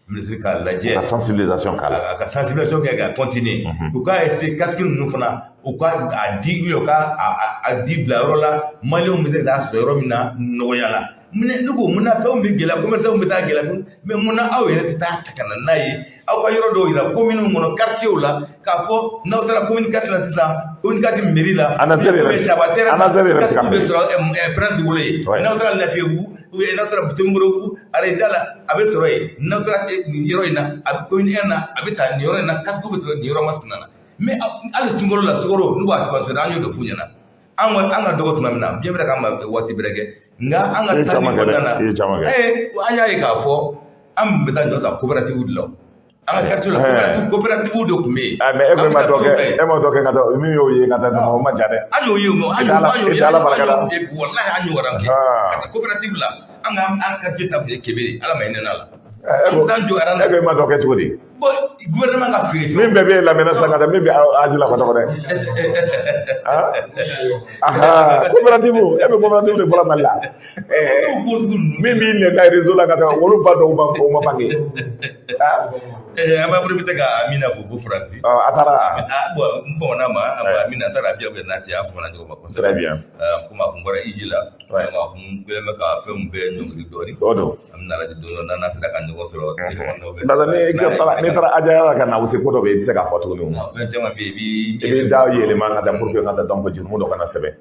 ministre k'a lajɛ ka sensibilisation k'a la ka sensibilisation kɛ ka continuer u ka essayer casque ninnu fana u ka a di u ka a di bila yɔrɔ la maliyɛnw bɛ se ka taa sɔrɔ yɔrɔ min na nɔgɔya la ne ko mun na fɛnw bɛ gɛlɛya commerçants bɛ taa gɛlɛya mais mun na aw yɛrɛ tɛ taa ta ka na n'a ye aw ka yɔrɔ dɔw yira commune kɔnɔ quartier la k'a fɔ n'aw taara commune 4 la sisan commune 4 mairie la ANASER yɛrɛ casque bɛ sɔrɔ prince bolo ye n'aw taara Lafiyabugu n'aw taara Butembo arrêté la a bɛ sɔrɔ yen n'aw taara nin yɔrɔ in na a bɛ commune 1 na a bɛ taa nin yɔrɔ in na casque bɛ sɔrɔ nin yɔrɔ masina na mais hali sunkalo la sukaro n'u b'a subventionné an y'o de f'u ɲɛna an ka dɔgɔ tuma min na bien vrai k'an ma waati bɛrɛ kɛ nka an ka taa nin kɔnɔna na an y'a ye k'a fɔ an bɛ taa ɲɔ san coopérative de la an ka quartier la coopérative de tun bɛ yen. mais e ko e ma dɔ kɛ ka taa min y'o ye ka taa o ma ja dɛ. an y'o ye wallahi an y'o waran kɛ ka taa coopérative la an ka quartier ta tun ye Kebe ala ma hinɛ n'a la. e ko e ma dɔ kɛ cogo di. bon gouvernement ka feere min bɛɛ bɛ lamɛnna sisan ka taa min bɛ âge la ka dɔgɔ dɛ. coopérative e bɛ coopérative de bɔra Mali la. min b'i nɛn réseau la ka taa olu ba dɔw ma bange. an b'a bolo bɛ ka Amina fo ko Faransi. a taara. bon n fɔmɔna ma Amina a taara biya bɛ nati a fɔmɔna ɲɔgɔn ma kosɛbɛ. très bien. komi a kun bɔra Iji la. a kun kɛlen bɛ ka fɛnw bɛɛ ɲɔngiri dɔɔni. o don. an bɛna lajɛ don dɔ n'an sera ka ɲɔgɔn sɔrɔ. n'i taara ajaya ka na o se ko dɔ bɛ yen i tɛ se k'a fɔ tuguni. fɛn caman bɛ yen i b'i da yɛlɛma ka taa pour que ka taa dɔn ko jurumu dɔ kana sɛbɛn.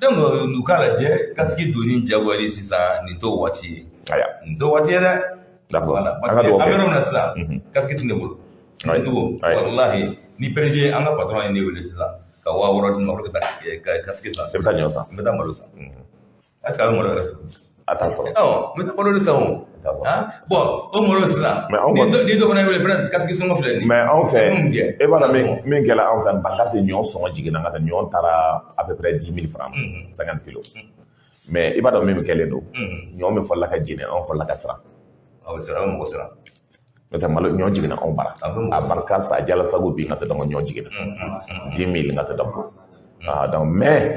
donc u k'a lajɛ casque donni jagoyali sisan nin t'o waati ye. nin t'o waati ye dɛ. d'accord parce que an bɛ yɔrɔ min na sisan casque tɛ ne bolo. Togo walahi ni PDG an ka patron ye ne wele sisan ka 6000 di ma pour que ka casque san. i bɛ taa ɲɔ san. n bɛ taa malo san. est ce que a bɛ malo yɛrɛ sɔrɔ. Attention. Mais t'as pas le sang. Bon, au moins ça. Ni do fana wele brand kasiki songo filɛ mais en fait e b'a dɔn min kɛla an fɛ baka se ɲɔ sɔngɔ jiginna ka taa ɲɔ taara à peu près 10 000 francs 50 kilos mais i b'a dɔn min kɛlen don ɲɔ min fɔlɔla ka jeni an fɔlɔla ka siran aw sira mɔgɔ sira n'o tɛ malo ɲɔ jiginna anw bara a barika sa jala sago bi ka tɛ dɔn ɲɔ jiginna 10 000 ka tɛ dɔn donc mais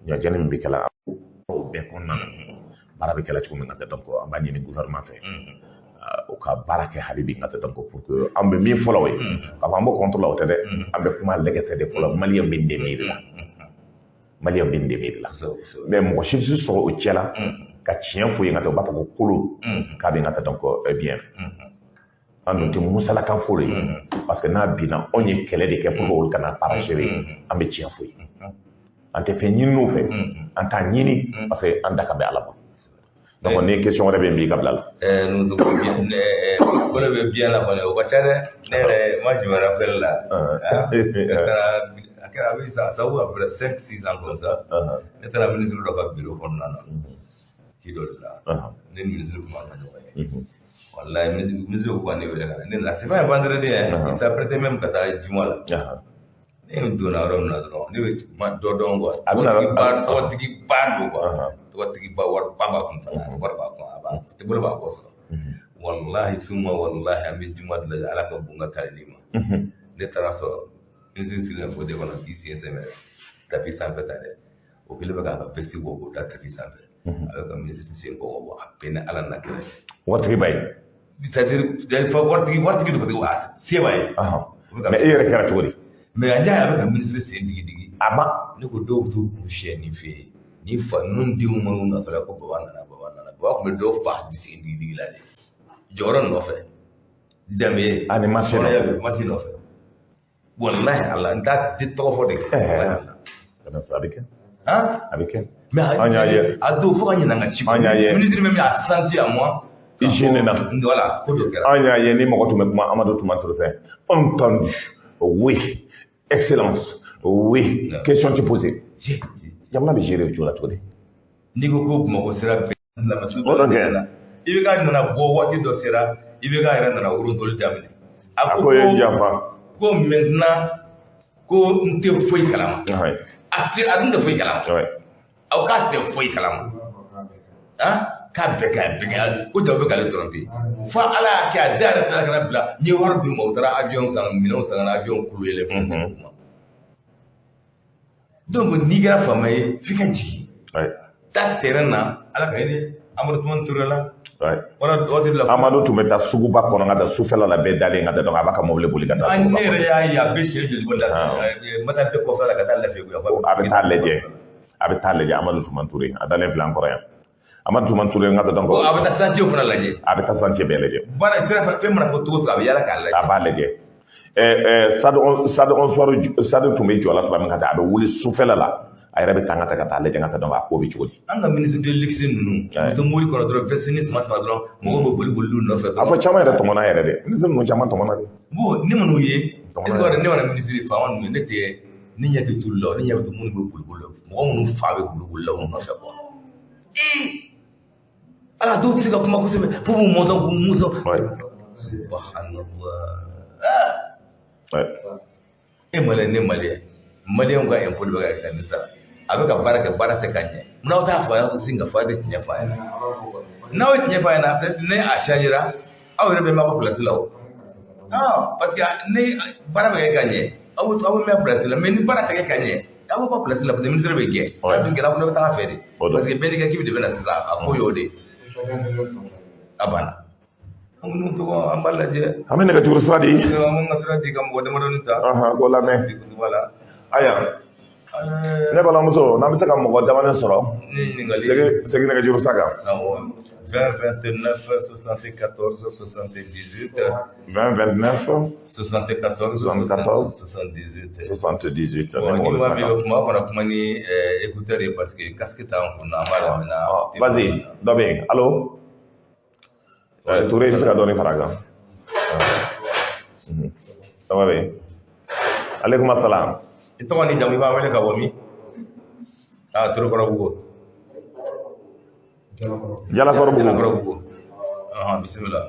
ɲɔ jeni min bɛ kɛla o bɛɛ kɔnɔna na baara bɛ kɛla cogo min ka tɛ dɔn ko an b'a ɲini gouvernement fɛ u ka baara kɛ hali bi ka tɛ dɔn ko pour que an bɛ min fɔlɔ o ye k'a fɔ an b'o contre la o tɛ dɛ an bɛ kuma lɛgɛsɛ de fɔlɔ maliyɛn bɛ dɛmɛ de la maliyɛn bɛ dɛmɛ de la mais mɔgɔ si tɛ sɔrɔ o cɛ la ka tiɲɛ fɔ yen ka tɛ u b'a fɔ ko kolo k'a bɛ ka tɛ dɔn ko bien an dun tɛ musalakan fɔlɔ ye parce que n'a binna anw ye kɛlɛ de kɛ pour que olu kana parachever an bɛ tiɲɛ fɔ yen an tɛ fɛn ɲini u fɛ an t'a ɲini parce que an da ka bɛn ala ma. Donc ni question wɛrɛ bɛ yen bi ka bila la. Nous avons bien wala bɛ bien la kɔni o ka ca dɛ ne yɛrɛ ma jumɛn rappel la a kɛra a bɛ sa sabu après 5-6 ans comme ça ne taara ministre dɔ ka bureau kɔnɔna na ci dɔ de la ne ni ministre kuma ka ɲɔgɔn ye wallahi ministre ko ne wele ka na ne na c'est pas un vendredi il s'apprêtait même ka taa juma la ne donna yɔrɔ min na dɔrɔn ne bɛ dɔ dɔn quoi tɔgɔtigi ba don quoi tɔgɔtigi ba wari ba b'a kun fana wari b'a kun a b'a tɛ bolo b'a kɔ sɔrɔ wallahi suma wallahi an bɛ juma de la ala ka bon ka kari ni ma ne taara sɔrɔ ministre sigilen fɔ de kɔnɔ k'i sen sɛmɛ tapi sanfɛ ta dɛ o kɛlen bɛ k'a ka vesti bɔ k'o da tapi sanfɛ a bɛ ka ministre sen kɔkɔ bɔ a bɛɛ ni ala na kɛlɛ waritigi ba ye c'est-à-dire waritigi do parce que se b'a ye mais e yɛrɛ kɛra cogo di mais a y'a bɛ ka ministre sen digi a ma ne ko dɔw bɛ t'u kun siyɛ nin fɛ yen ni fa ninnu denw minnu natɔla ko baba nana baba tun bɛ dɔ fa disi digi la de jɔyɔrɔ nɔfɛ danbe ani machine nɔfɛ wallahi ala n t'a tɔgɔ fɔ de kɛ a bɛ kɛ a bɛ kɛ mais an y'a ye a don fo ka ɲinɛ ka ci an y'a ye ministre min a senti à moi hygiène na voilà ko dɔ kɛra an y'a ye ni mɔgɔ tun bɛ kuma Amadou Toumani fɛ entendu oui excellence oui question qui posée jamana bɛ gérer cogo la cogo di n'i ko ko Bamakɔ sera bɛɛ lamɛn dɔ na i bɛ k'a nana bɔ waati dɔ sera i bɛ k'a yɛrɛ nana worontoli daminɛ a ko ye janfa ko maintenant ko n tɛ foyi kalama a dun tɛ foyi kalama aw k'a tɛ foyi kalama k'a bɛɛ k'a bɛɛ ko jaw bɛ k'ale tromper fo ala y'a kɛ a da yɛrɛ tila kana bila n ye wari d'u ma u taara avion san minɛnw san ka na avion kulu yɛlɛ donc n'i kɛra faama ye f'i ka jigin taa terrain na ala ka hinɛ Amadou Toumani Touré la wala waati la Amadou tun bɛ taa suguba kɔnɔ ka taa sufɛla la bɛɛ dalen ka taa donc a b'a ka mobili boli ka taa suguba ne yɛrɛ y'a ye a bɛ sɛ joli ko la matériel kɔfɛ la ka taa lafiya a bɛ taa lajɛ Amadou Toumani Touré a dalen filɛ an kɔrɔ yan Amadou Toumani Touré ka taa donc a bɛ taa santier fana lajɛ a bɛ taa santier bɛɛ lajɛ baara sira fɛn mana fɔ cogo o cogo a bɛ yala k'a lajɛ a b'a lajɛ stade tun bɛ jɔ la tuma min ka taa a bɛ wuli sufɛla la a yɛrɛ bɛ taa ka taa lajɛ ka taa donc a ko bɛ cogo di an ka ministre de luxe ninnu u tɛ mobili kɔnɔ dɔrɔn veste ni sama dɔrɔn mɔgɔw bɛ boli boli nɔfɛ a fɔ caman yɛrɛ tɔmɔnna yɛrɛ dɛ ministre ninnu caman tɔmɔnna de bon ne man'u ye ne mana ministre faama ninnu ne tɛ ne ɲɛ tɛ tulu la ne ɲɛ bɛ to minnu bɛ boli boli la mɔgɔ minnu fa bɛ boli boli la u nɔfɛ quoi ala dɔw tɛ se ka kuma kosɛbɛ fo k'u mɔsɔn k'u musɔn subhanallah e maliyɛn ne maliyɛn ka impôt bɛ ka kɛ nin sara a bɛ ka baara kɛ baara tɛ ka ɲɛ n'aw t'a fɔ a y'a to sin ka fɔ a tɛ tiɲɛ fɔ a ɲɛna n'aw ye tiɲɛ fɔ a ɲɛna peut-être ne a changera aw yɛrɛ bɛ mɛn aw place la o parce que ni baara bɛ kɛ ka ɲɛ aw bɛ mɛn place la mais ni baara tɛ kɛ ka ɲɛ aw bɛ bɔ place la parce que ministre bɛ gɛn a dun kɛra fana bɛ taa fɛ de parce que bɛɛ n'i ka kibi de bɛ na sisan a ko y'o de a banna an minnu tɔgɔ an b'a lajɛ an bɛ nɛgɛjuru sira di an ka sira di ka mɔgɔ damadɔni ta k'o lamɛn voilà aya ne balimamuso n'an bɛ se ka mɔgɔ damadɔ sɔrɔ segin nɛgɛjuru sira kan 20 29 74 78 20 29 74 78 78 bon ni ma bɛ kuma kɔnɔ kuma ni écouteur ye parce que casque t'an kun na an b'a lamɛn vas-y dɔ bɛ yen allo Touré i bɛ se ka dɔɔni fara a kan dɔ bɛ yen aleykum asalaam i tɔgɔ ni jamu i b'a wele ka bɔ min Touré Kɔrɔbugu Jalakɔrɔ Jala bugu. kɔrɔ bugu. Bismillah.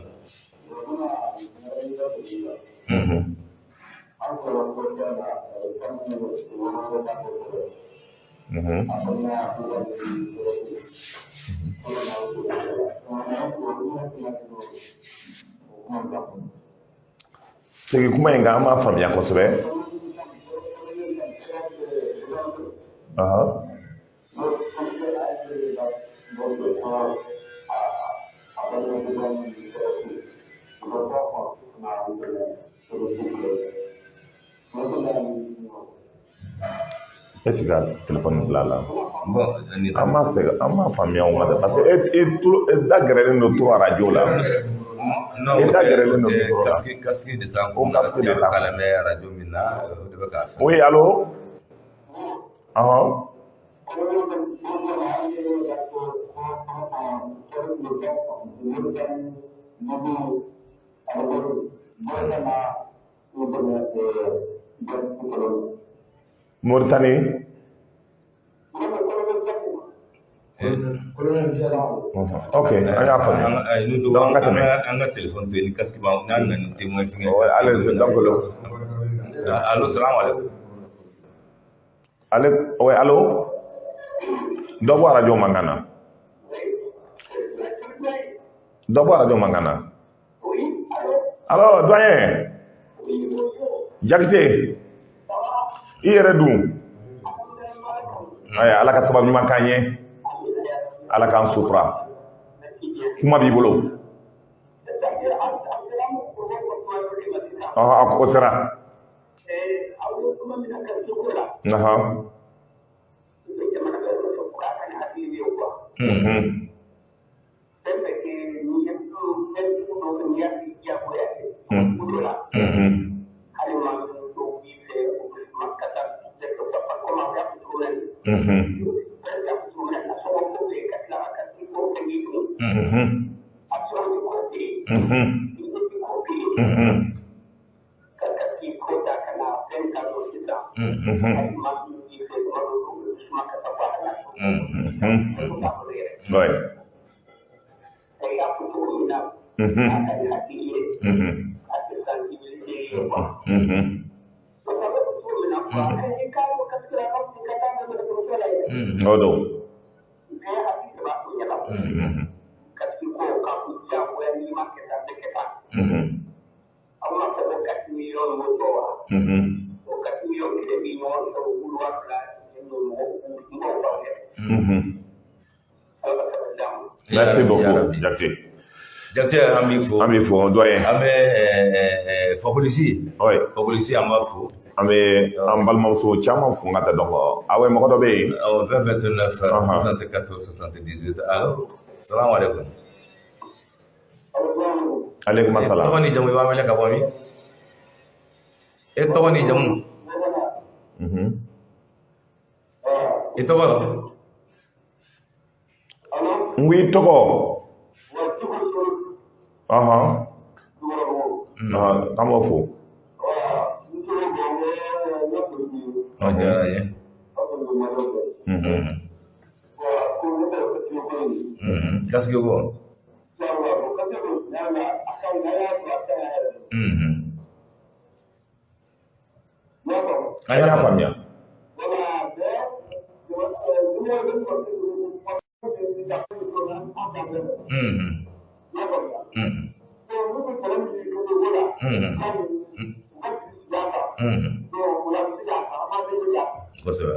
Segi kuma in kan an b'a faamuya kosɛbɛ. E ti ka telefɔni bila la. An b'a faamuya o ma dɛ parce que e da gɛrɛlen don trop radio la. Non, da gɛrɛlen don trop la. casque de temps. O casque de temps. Kala mɛ radio min na o de bɛ k'a fɛ. Oui, allô? Mauritanie. Ok, an y'a faamuya. Donc an ka tɛmɛ. An ka téléphone to yen ni casque b'an n'a nana ni témoin fɛngɛ. Allez-y, donc Allo, salamu alaikum. Oui, allô? Dɔ bɔ radio mankan na. Dɔ bɔ radio mankan na. Alors, doyen. Jakite. I yɛrɛ dun. Ala ka sababu ɲuman k'an ye. Ala k'an sutura. Kuma b'i bolo. O sera. Merci beaucoup, Jakite. Jakite, an b'i fo. An b'i fo, doyen. An bɛ Fakolisi. Oui. Fakolisi an b'a fo. An bɛ an balimamuso caman fo n ka taa dɔn kɔ. Aw mɔgɔ dɔ bɛ yen. 20 29 64 78. Allo, salamu alaikum. Aleykum salaam. Tɔgɔ ni jamu i b'an wele ka bɔ min? E tɔgɔ ni jamu? I tɔgɔ? N ko i tɔgɔ? K'an b'o fo. O diyara n ye. Casque ko? An y'a faamuya. Kosɛbɛ.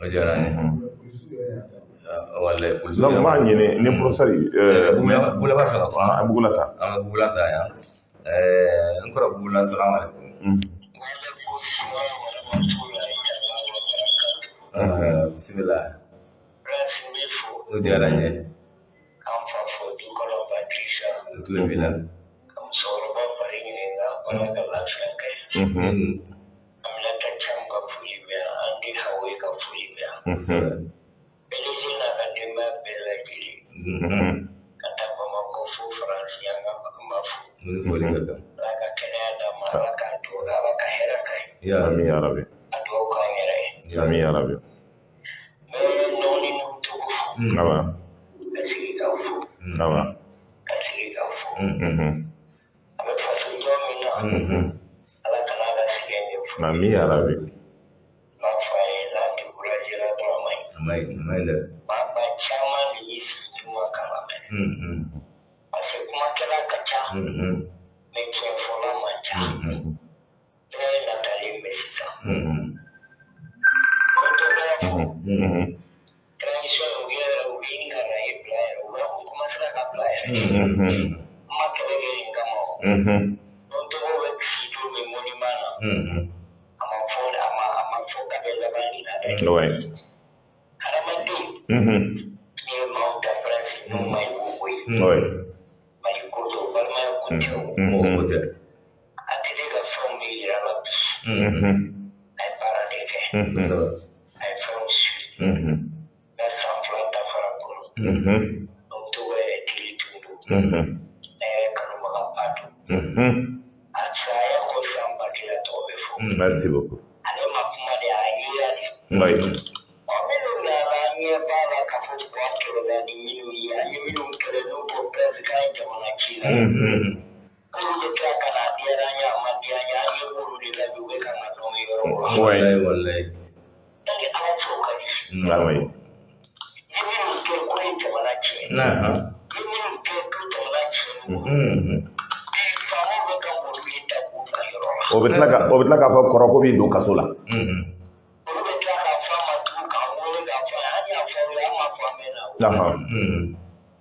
O diyara n ye. Walayi polisi. Donc n b'a ɲini ni professeur Bugula b'a fɛ ka kuma. an Bugula ta. An bɛ Bugula ta yan. N kɔrɔ Bugula, salamu alaikum. Bisimila. O diyara n ye. K'an fa fo dukɔnɔ Patirisa. O tulo b'i la. Ka musokɔrɔba fari ɲininka Ala ka lafiya kɛ. Aminata Cam ka foli bɛ yan, an den Hawoyi ka foli bɛ yan. Belezina kadima belajiri. Kata Bamako fu France yang mafu. Laka Canada malaka tura laka herakai. Amin ya Rabbi. Atu kangere. Amin ya Rabbi. Noni nutuku. Awa. Kasiri kafu. Awa. Kasiri kafu. Amefasu jomina. Ala Canada sigenye. Amin ya Rabbi. Mafai lati kurajira dramai. Maila. Baba chama ni isi tuma kalame. Ase kuma kila kacha. Meche fola mancha. Natali mesisa. Tradition uginga na iplaya. Kuma sila ka playa. Makelege ingamo. Nonto wewe sidu memoni mana. Amafoka bela bani na. Ouais. Haramadi. Ni Mount Everest no mai wuwe. Ouais. Mai kuto balma kuto. Atidega from the Arabs. Ai paradeke. Ai from Sud. That's some planta farakulu. Nonto wewe tilitundu. Kanuma patu. Atsaya kusamba kila tobefo. Merci beaucoup. Ale makuma de ayira. Ouais. Omelo la rania bala kafu kwa kilo la ni minu ya. Minu mkele nupo pezi kainja mwana chila. Kuje kwa kanadiaranya amadianya ayeburu de la yuweka ngatomi yoro. Wallahi. Tangi awacho kadishi. Ah ouais. Minu mkele kuinja mwana chila. Minu mkele kuinja mwana chila. Famu weka mburu ita kuka yoro. Obitla ka fɔ kɔrɔ ko b'i don kaso la. Olu bɛ tila ka fɔ a ma tugun k'a wele k'a fɔ an y'a fɔ aw ye an ma fɔ an mɛn na.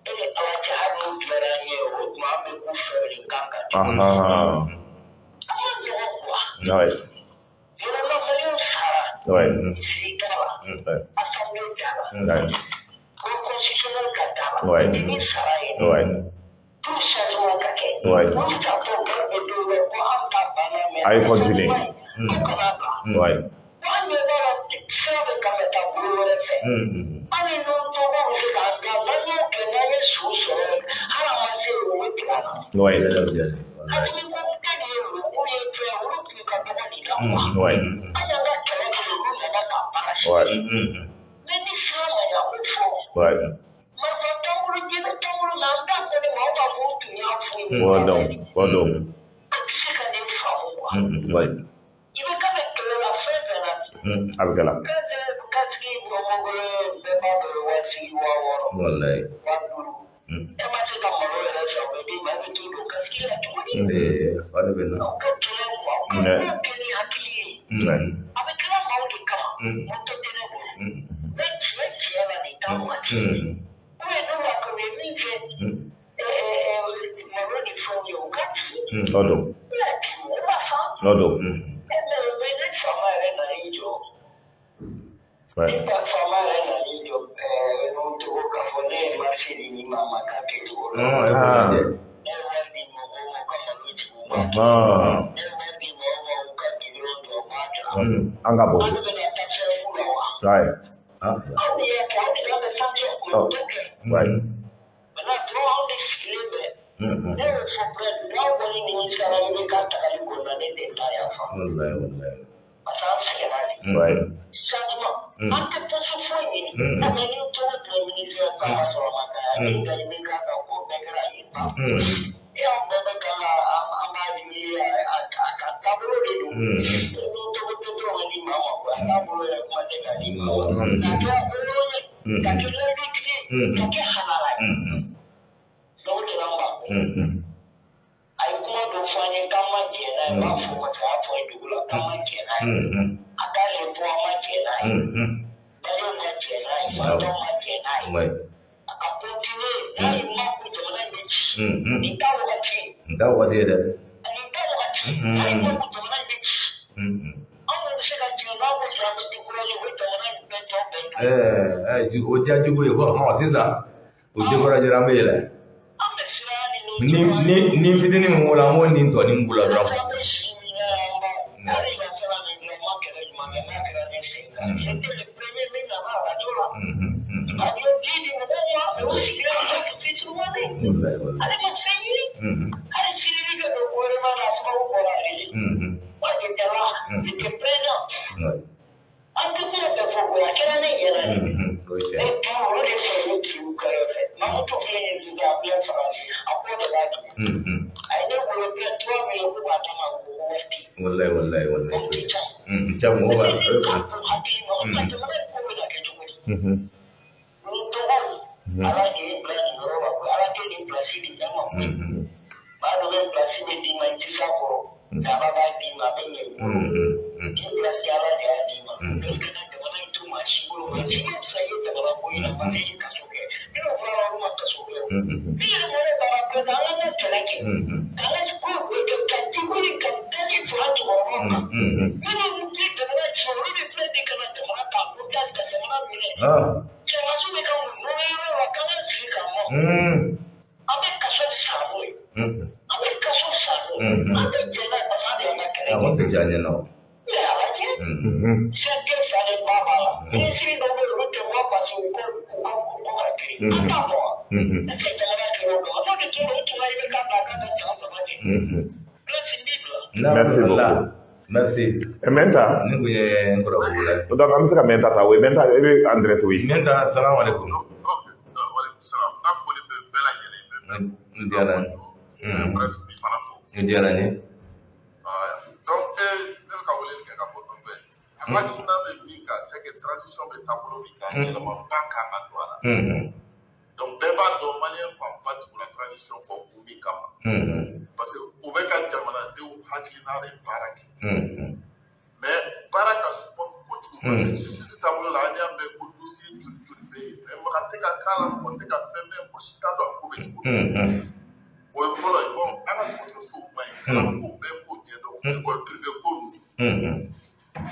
E ni ala cɛ hali n'u tilara an ye o tuma an bɛ k'u fɛɛrɛ de kan ka di. An ma nɔgɔ kuwa. Yɔrɔla maliɲɛw sara. Sigi t'a la. Assemblée t'a la. Ko constitutionnel ka t'a la. Ni sara ye. Tout changement ka kɛ. O sato bɛɛ bɛ don bɛ ko an ta banna mɛ. A ye continuer. An kana kan. An ɲɛ b'a la sira bɛ kan ka taa bolo wɛrɛ fɛ. Hali n'o tɔgɔ bɛ se k'an da n'an y'o kɛ n'an ye su sɔrɔ hali a ma se o bɛ tigɛ a la. Hali ko e de ye olu ye fɛn olu tun ka dɔgɔ nin la kuwa. An y'an ka kɛlɛ kɛ olu nana k'a baara si. Mɛ ni sira ma ɲa ko fɔ. Marifa taabolo jɛnɛ taabolo la an t'a fɔ ne ma aw ka fɔ o tun y'a fɔ ye. A bɛ se ka ne faamu kuwa. I bɛ ka bɛ kɛlɛ la fɛn fɛn na bi. A bɛ kɛ la. Kasigi bɔnbɔn bɛɛ b'a dɔn waati 6000. 5000. E ma se ka malo yɛrɛ san o bɛ d'i ma e bɛ t'o don kasigi la tuguni. Fa de bɛ na. Aw ka kɛlɛ kuwa aw ka kɛ ni hakili ye. A bɛ kɛlɛ maaw de kama. Moto tɛ ne bolo. Mɛ tiɲɛ la nin t'a waati. Ou bien n'u b'a kɛ u ye min kɛ malo ni fɛnw ye o ka ci. O don. U y'a ci o ma san. O don. Ne faama yɛrɛ nan'i jɔ. Ne ba faama yɛrɛ nan'i jɔ n'o tɔgɔ k'a fɔ ne ye marché di ni maa ma k'a kɛcogo la. Ne ye wari di mɔgɔw ma u ka malo jigin u b'a kɛ. Ne ye wari di mɔgɔw ma u ka gidɔrɔn jɔ u b'a dilan. An ka bɔ. Aw bɛ na taxer fu la wa? Aw de y'a kɛ aw de y'a kɛ sanction kun o t'o kɛ. Maintenant dɔrɔn aw de sigilen bɛ. Ne y'o fɔ président aw kɔni nimisara i bɛ k'a tagali ko na ne tɛ taa yan fan. Parce que an sɛgɛnna de. Changement. An tɛ poste foyi ɲini. Mɛ ni tɔgɔ tun ye ministère ka sɔrɔ ma kɛ a ye ka ɲini k'a ka ko bɛɛ kɛra yen ban. E y'aw bɛɛ bɛ kan ka an b'a ɲini a ka taabolo de don. N'o tɔgɔ tɛ dɔrɔn ka di maa ma ko a taabolo yɛrɛ kuma tɛ ka di maa ma. Ka kɛ hɔrɔn ye. Ka kɛ lɛrɛtigi ye. Ka kɛ halala ye. N'o tɛna n ba. A ye kuma dɔ fɔ an ye k'an ma jɛn n'a ye. N b'a fɔ parce que a y'a fɔ ye dugu la k'an ma jɛn n'a ye. A k'ale bɔ an ma jɛn n'a ye. Baliw ma jɛn n'a ye. Fantanw ma jɛn n'a ye. A ka continuer n'a ye ma ko jamana in bɛ ci. Nin t'a wagati ye. Nin t'a wagati ye dɛ. Nin t'a wagati ye. N'a ye ma ko jamana in bɛ ci. Anw bɛ se ka jigin n'a ko an bɛ décourager o jamana in bɛɛ tɔ bɛɛ dun. O diya jugu ye sisan o décourager an bɛ yɛlɛ. An bɛ siran ni Ni fitinin min b'o la an b'o nin tɔ nin b'o la dɔrɔn. N'ale ka sara nin dilan ma kɛlɛ ɲuman kɛ n'a kɛra ne sen kan. J'étais le premier min nana. Merci beaucoup. Merci. Menta. Donc am saka menta ta we menta e André oui. Menta assalamu alaikum. Donc, débat de manière pour la transition pour Koumikama. Parce que vous pouvez qu'à Jamana de Hakina et Baraki. Mais Baraka, c'est tableau là, il y a un peu de soucis tout le pays. Mais on a fait qu'à Kala, on a fait qu'à faire même pour Chita dans le Koumé. Bon, on a fait que sous main, on a fait pour dire donc, l'école privée pour nous.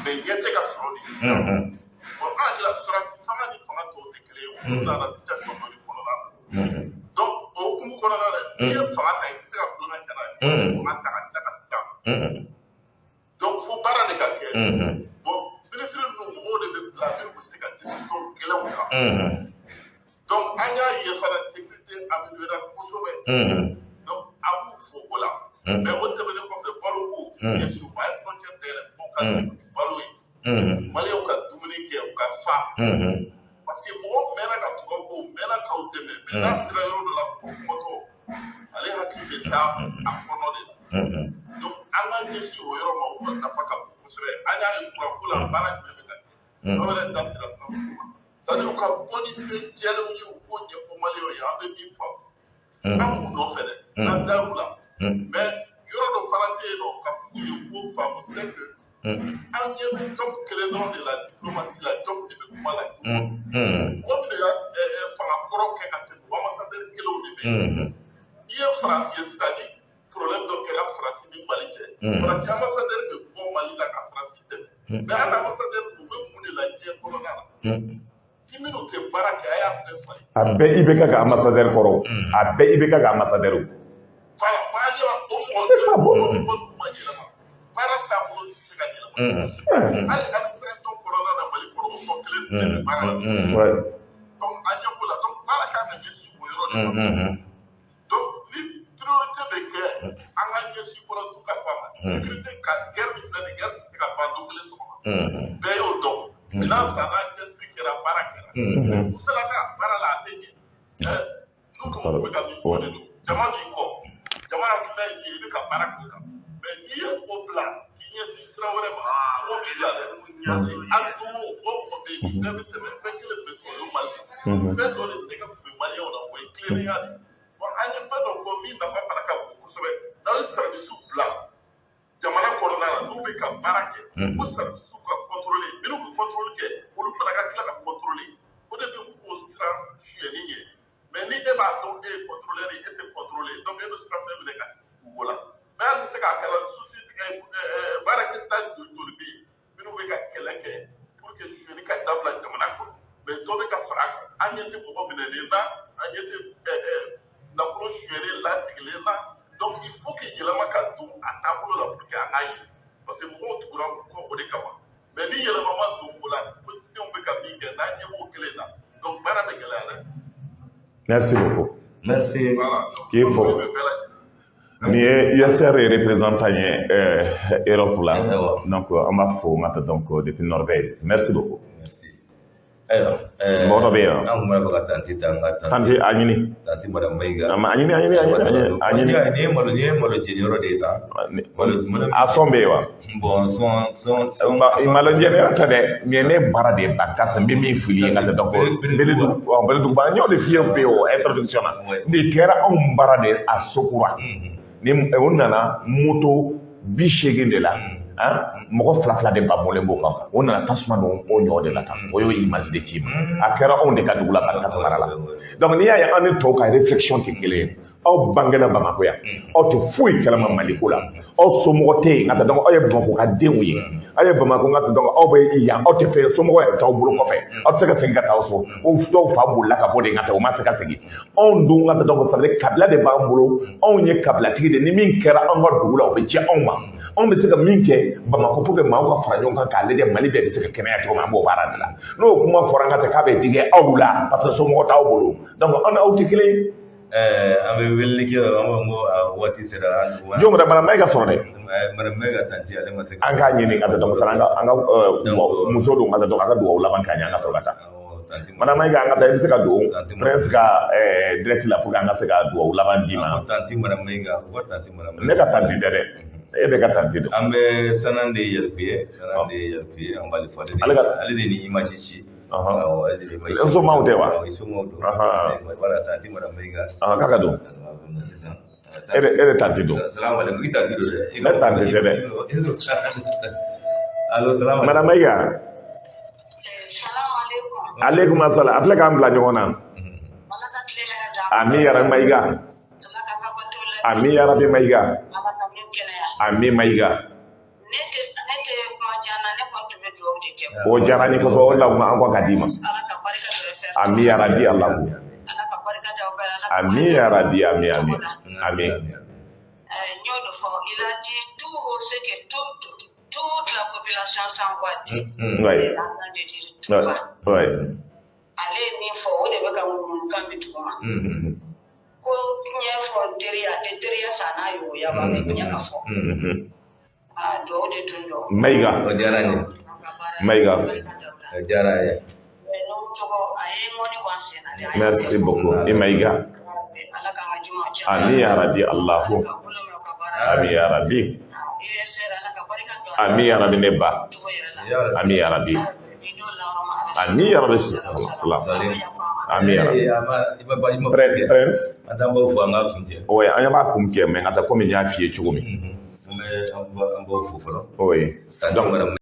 Mais il y a des cas sur le bon, la situation est dans la situation de l'économie. Donc, au bout de la il y a un donc, il faut parler de quelqu'un. Bon, ministre de nous, de la ville, c'est la discussion qui est là. Donc, il y a la sécurité améliorée pour sauver. Donc, à vous, il faut là. Mais on te met comme le ballot, bien sûr, ma frontière terre, pour qu'elle ballot. Malé au cas Dominique, au cas Fa. Parce que moi, je suis là, je suis là, allez, je suis là, donc, Allah ne suis pas problème de quelle France ni Mali parce que ambassadeur de bon Mali la France mais ambassadeur de bon la Dieu colonel imino te baraka ya abe ibeka ga ambassadeur koro abe ibeka ga ambassadeur c'est pas bon para ça pour se gagner administration colonel na Mali pour ko clé ouais donc anya pour donc baraka na Jésus pour donc ni priorité de guerre engagé sur pour tout cas femme sécurité guerre de guerre c'est ka bandu les souvent mais au donc là ça n'a expliqué la baraka pour cela ka bara la tege nous comme on regarde pour nous jama du ko jama qui là il ka baraka mais ni au plan qui est sera vraiment au plan à tout au pays deve te faire que le pétrole mal fait dans les dégâts de Mali on a voulu clairer bon anya pas donc mi na pas baraka beaucoup ça dans le service blanc jamana colonel nous be ka baraka pour service contrôler mais nous contrôler que pour le baraka qui la contrôler au début on sera chénier mais ni débat donc est contrôler et était contrôlé donc il sera même négatif voilà mais c'est qu'à quel souci baraka ta de turbi mais nous be ka keleke pour que je ne ka tabla jamana ko mais to be ka faraka anya te ko be na anya te la proche là donc il faut que je la marque tout à table la pour qu'elle aille parce que moi tu pourras encore au décamant mais ni le moment tout là si on veut qu'à bien n'a ni au clé là donc bara de galère merci beaucoup Merci. Qu'il faut. Ni USR est représentant Europe là. Donc, on m'a fait donc depuis Norvège. Merci beaucoup. Merci. Alors, Tanti Agnini. Tanti Madame Maiga. Agnini. Bon, il m'a dit que il est barré de Bakas, Mimi Fili, et le docteur. Le bagnon de Fiopéo, introduction. Ni kera on barade a Sokura. Ni on moto bishégin de là. Mɔgɔ fila de ba bɔlen b'o kan o nana tasuma don o ɲɔgɔn de la tan o y'o image de ci ma a kɛra anw de ka dugu la Barika Samara la donc n'i y'a ye an ni tɔw ka réflexion tɛ kelen ye aw bangena Bamako yan aw tɛ foyi kalama Maliko la aw somɔgɔ tɛ yen nka tɛ donc aw ye Bamako ka denw ye aw ye Bamako nka tɛ donc aw bɛ yan aw tɛ fɛ somɔgɔ yɛrɛ t'aw bolo kɔfɛ aw tɛ se ka segin ka taa aw so o dɔw fa bolila ka bɔ de nka tɛ o ma se ka segin anw dun nka tɛ donc ça veut dire kabila de b'an bolo anw ye kabilatigi de ni min kɛra an ka dugu la o bɛ diya anw ma anw bɛ se ka min kɛ Bamako pour que maaw ka fara ɲɔgɔn kan k'a lajɛ Mali bɛɛ bɛ se ka kɛnɛya cogo min an b'o baara de la n'o kuma fɔra an ka tɛ k'a bɛ digi aw la parce que somɔgɔ t'aw bolo donc an aw tɛ kelen ye. An bɛ weleli kɛ an b'a fɔ ko waati sera. Jɔn Madame Maiga sɔrɔ dɛ. Madame Maiga tanti ale ma se. An k'a ɲini ka tɛ donc an ka muso don ka tɛ donc an ka dugawu laban k'a ɲɛ an ka sɔrɔ ka taa. Madame Maiga an ka taa i bɛ se ka don prince ka direct la pour que an ka se ka dugawu laban d'i ma. Tanti Madame Maiga ne ka tanti tɛ dɛ. E de ka tanti don. An bɛ Sanan de yɛlɛku ye an b'ale fɔ ale de ni image ci. Somaw tɛ wa? Somaw don. Voilà tanti Madame Maiga. K'a ka don. Sisan. E de tanti don. Salamu alaikum i tanti don dɛ. Ne tanti tɛ dɛ. Allo salamu alaikum. Madame Maiga. Alaikum assalam. A filɛ k'an bila ɲɔgɔn na. Ami yarabi Maiga. Ami yarabi Maiga. Ami Maiga. O diyara n ye kosɛbɛ o de la an ko ka d'i ma. Ami yarabi Alahu. Ami yarabi ami. Il a dit tout ce que toute la population s'envoie dire. Oui. Allez, il faut que vous ayez ko ɲɛ fɔ teriya tɛ teriya san'a ye o yaba mɛ ɲɛ ka fɔ dɔw de tun don Maiga o diyara n ye Maiga o diyara n ye n'o tɔgɔ a ye ŋɔni bɔ an sen na dɛ merci beaucoup i Maiga ala k'an ka jumaw cɛ ami ya rabi Allahu ami ya rabi ami ya rabi ne ba ami ya rabi ami ya rabi ami ya rabi prince an b'aw fo an ka kun cɛ oui an b'a kun cɛ mais nka tɛ komi n y'a f'i ye cogo min an b'aw fo fɔlɔ oui donc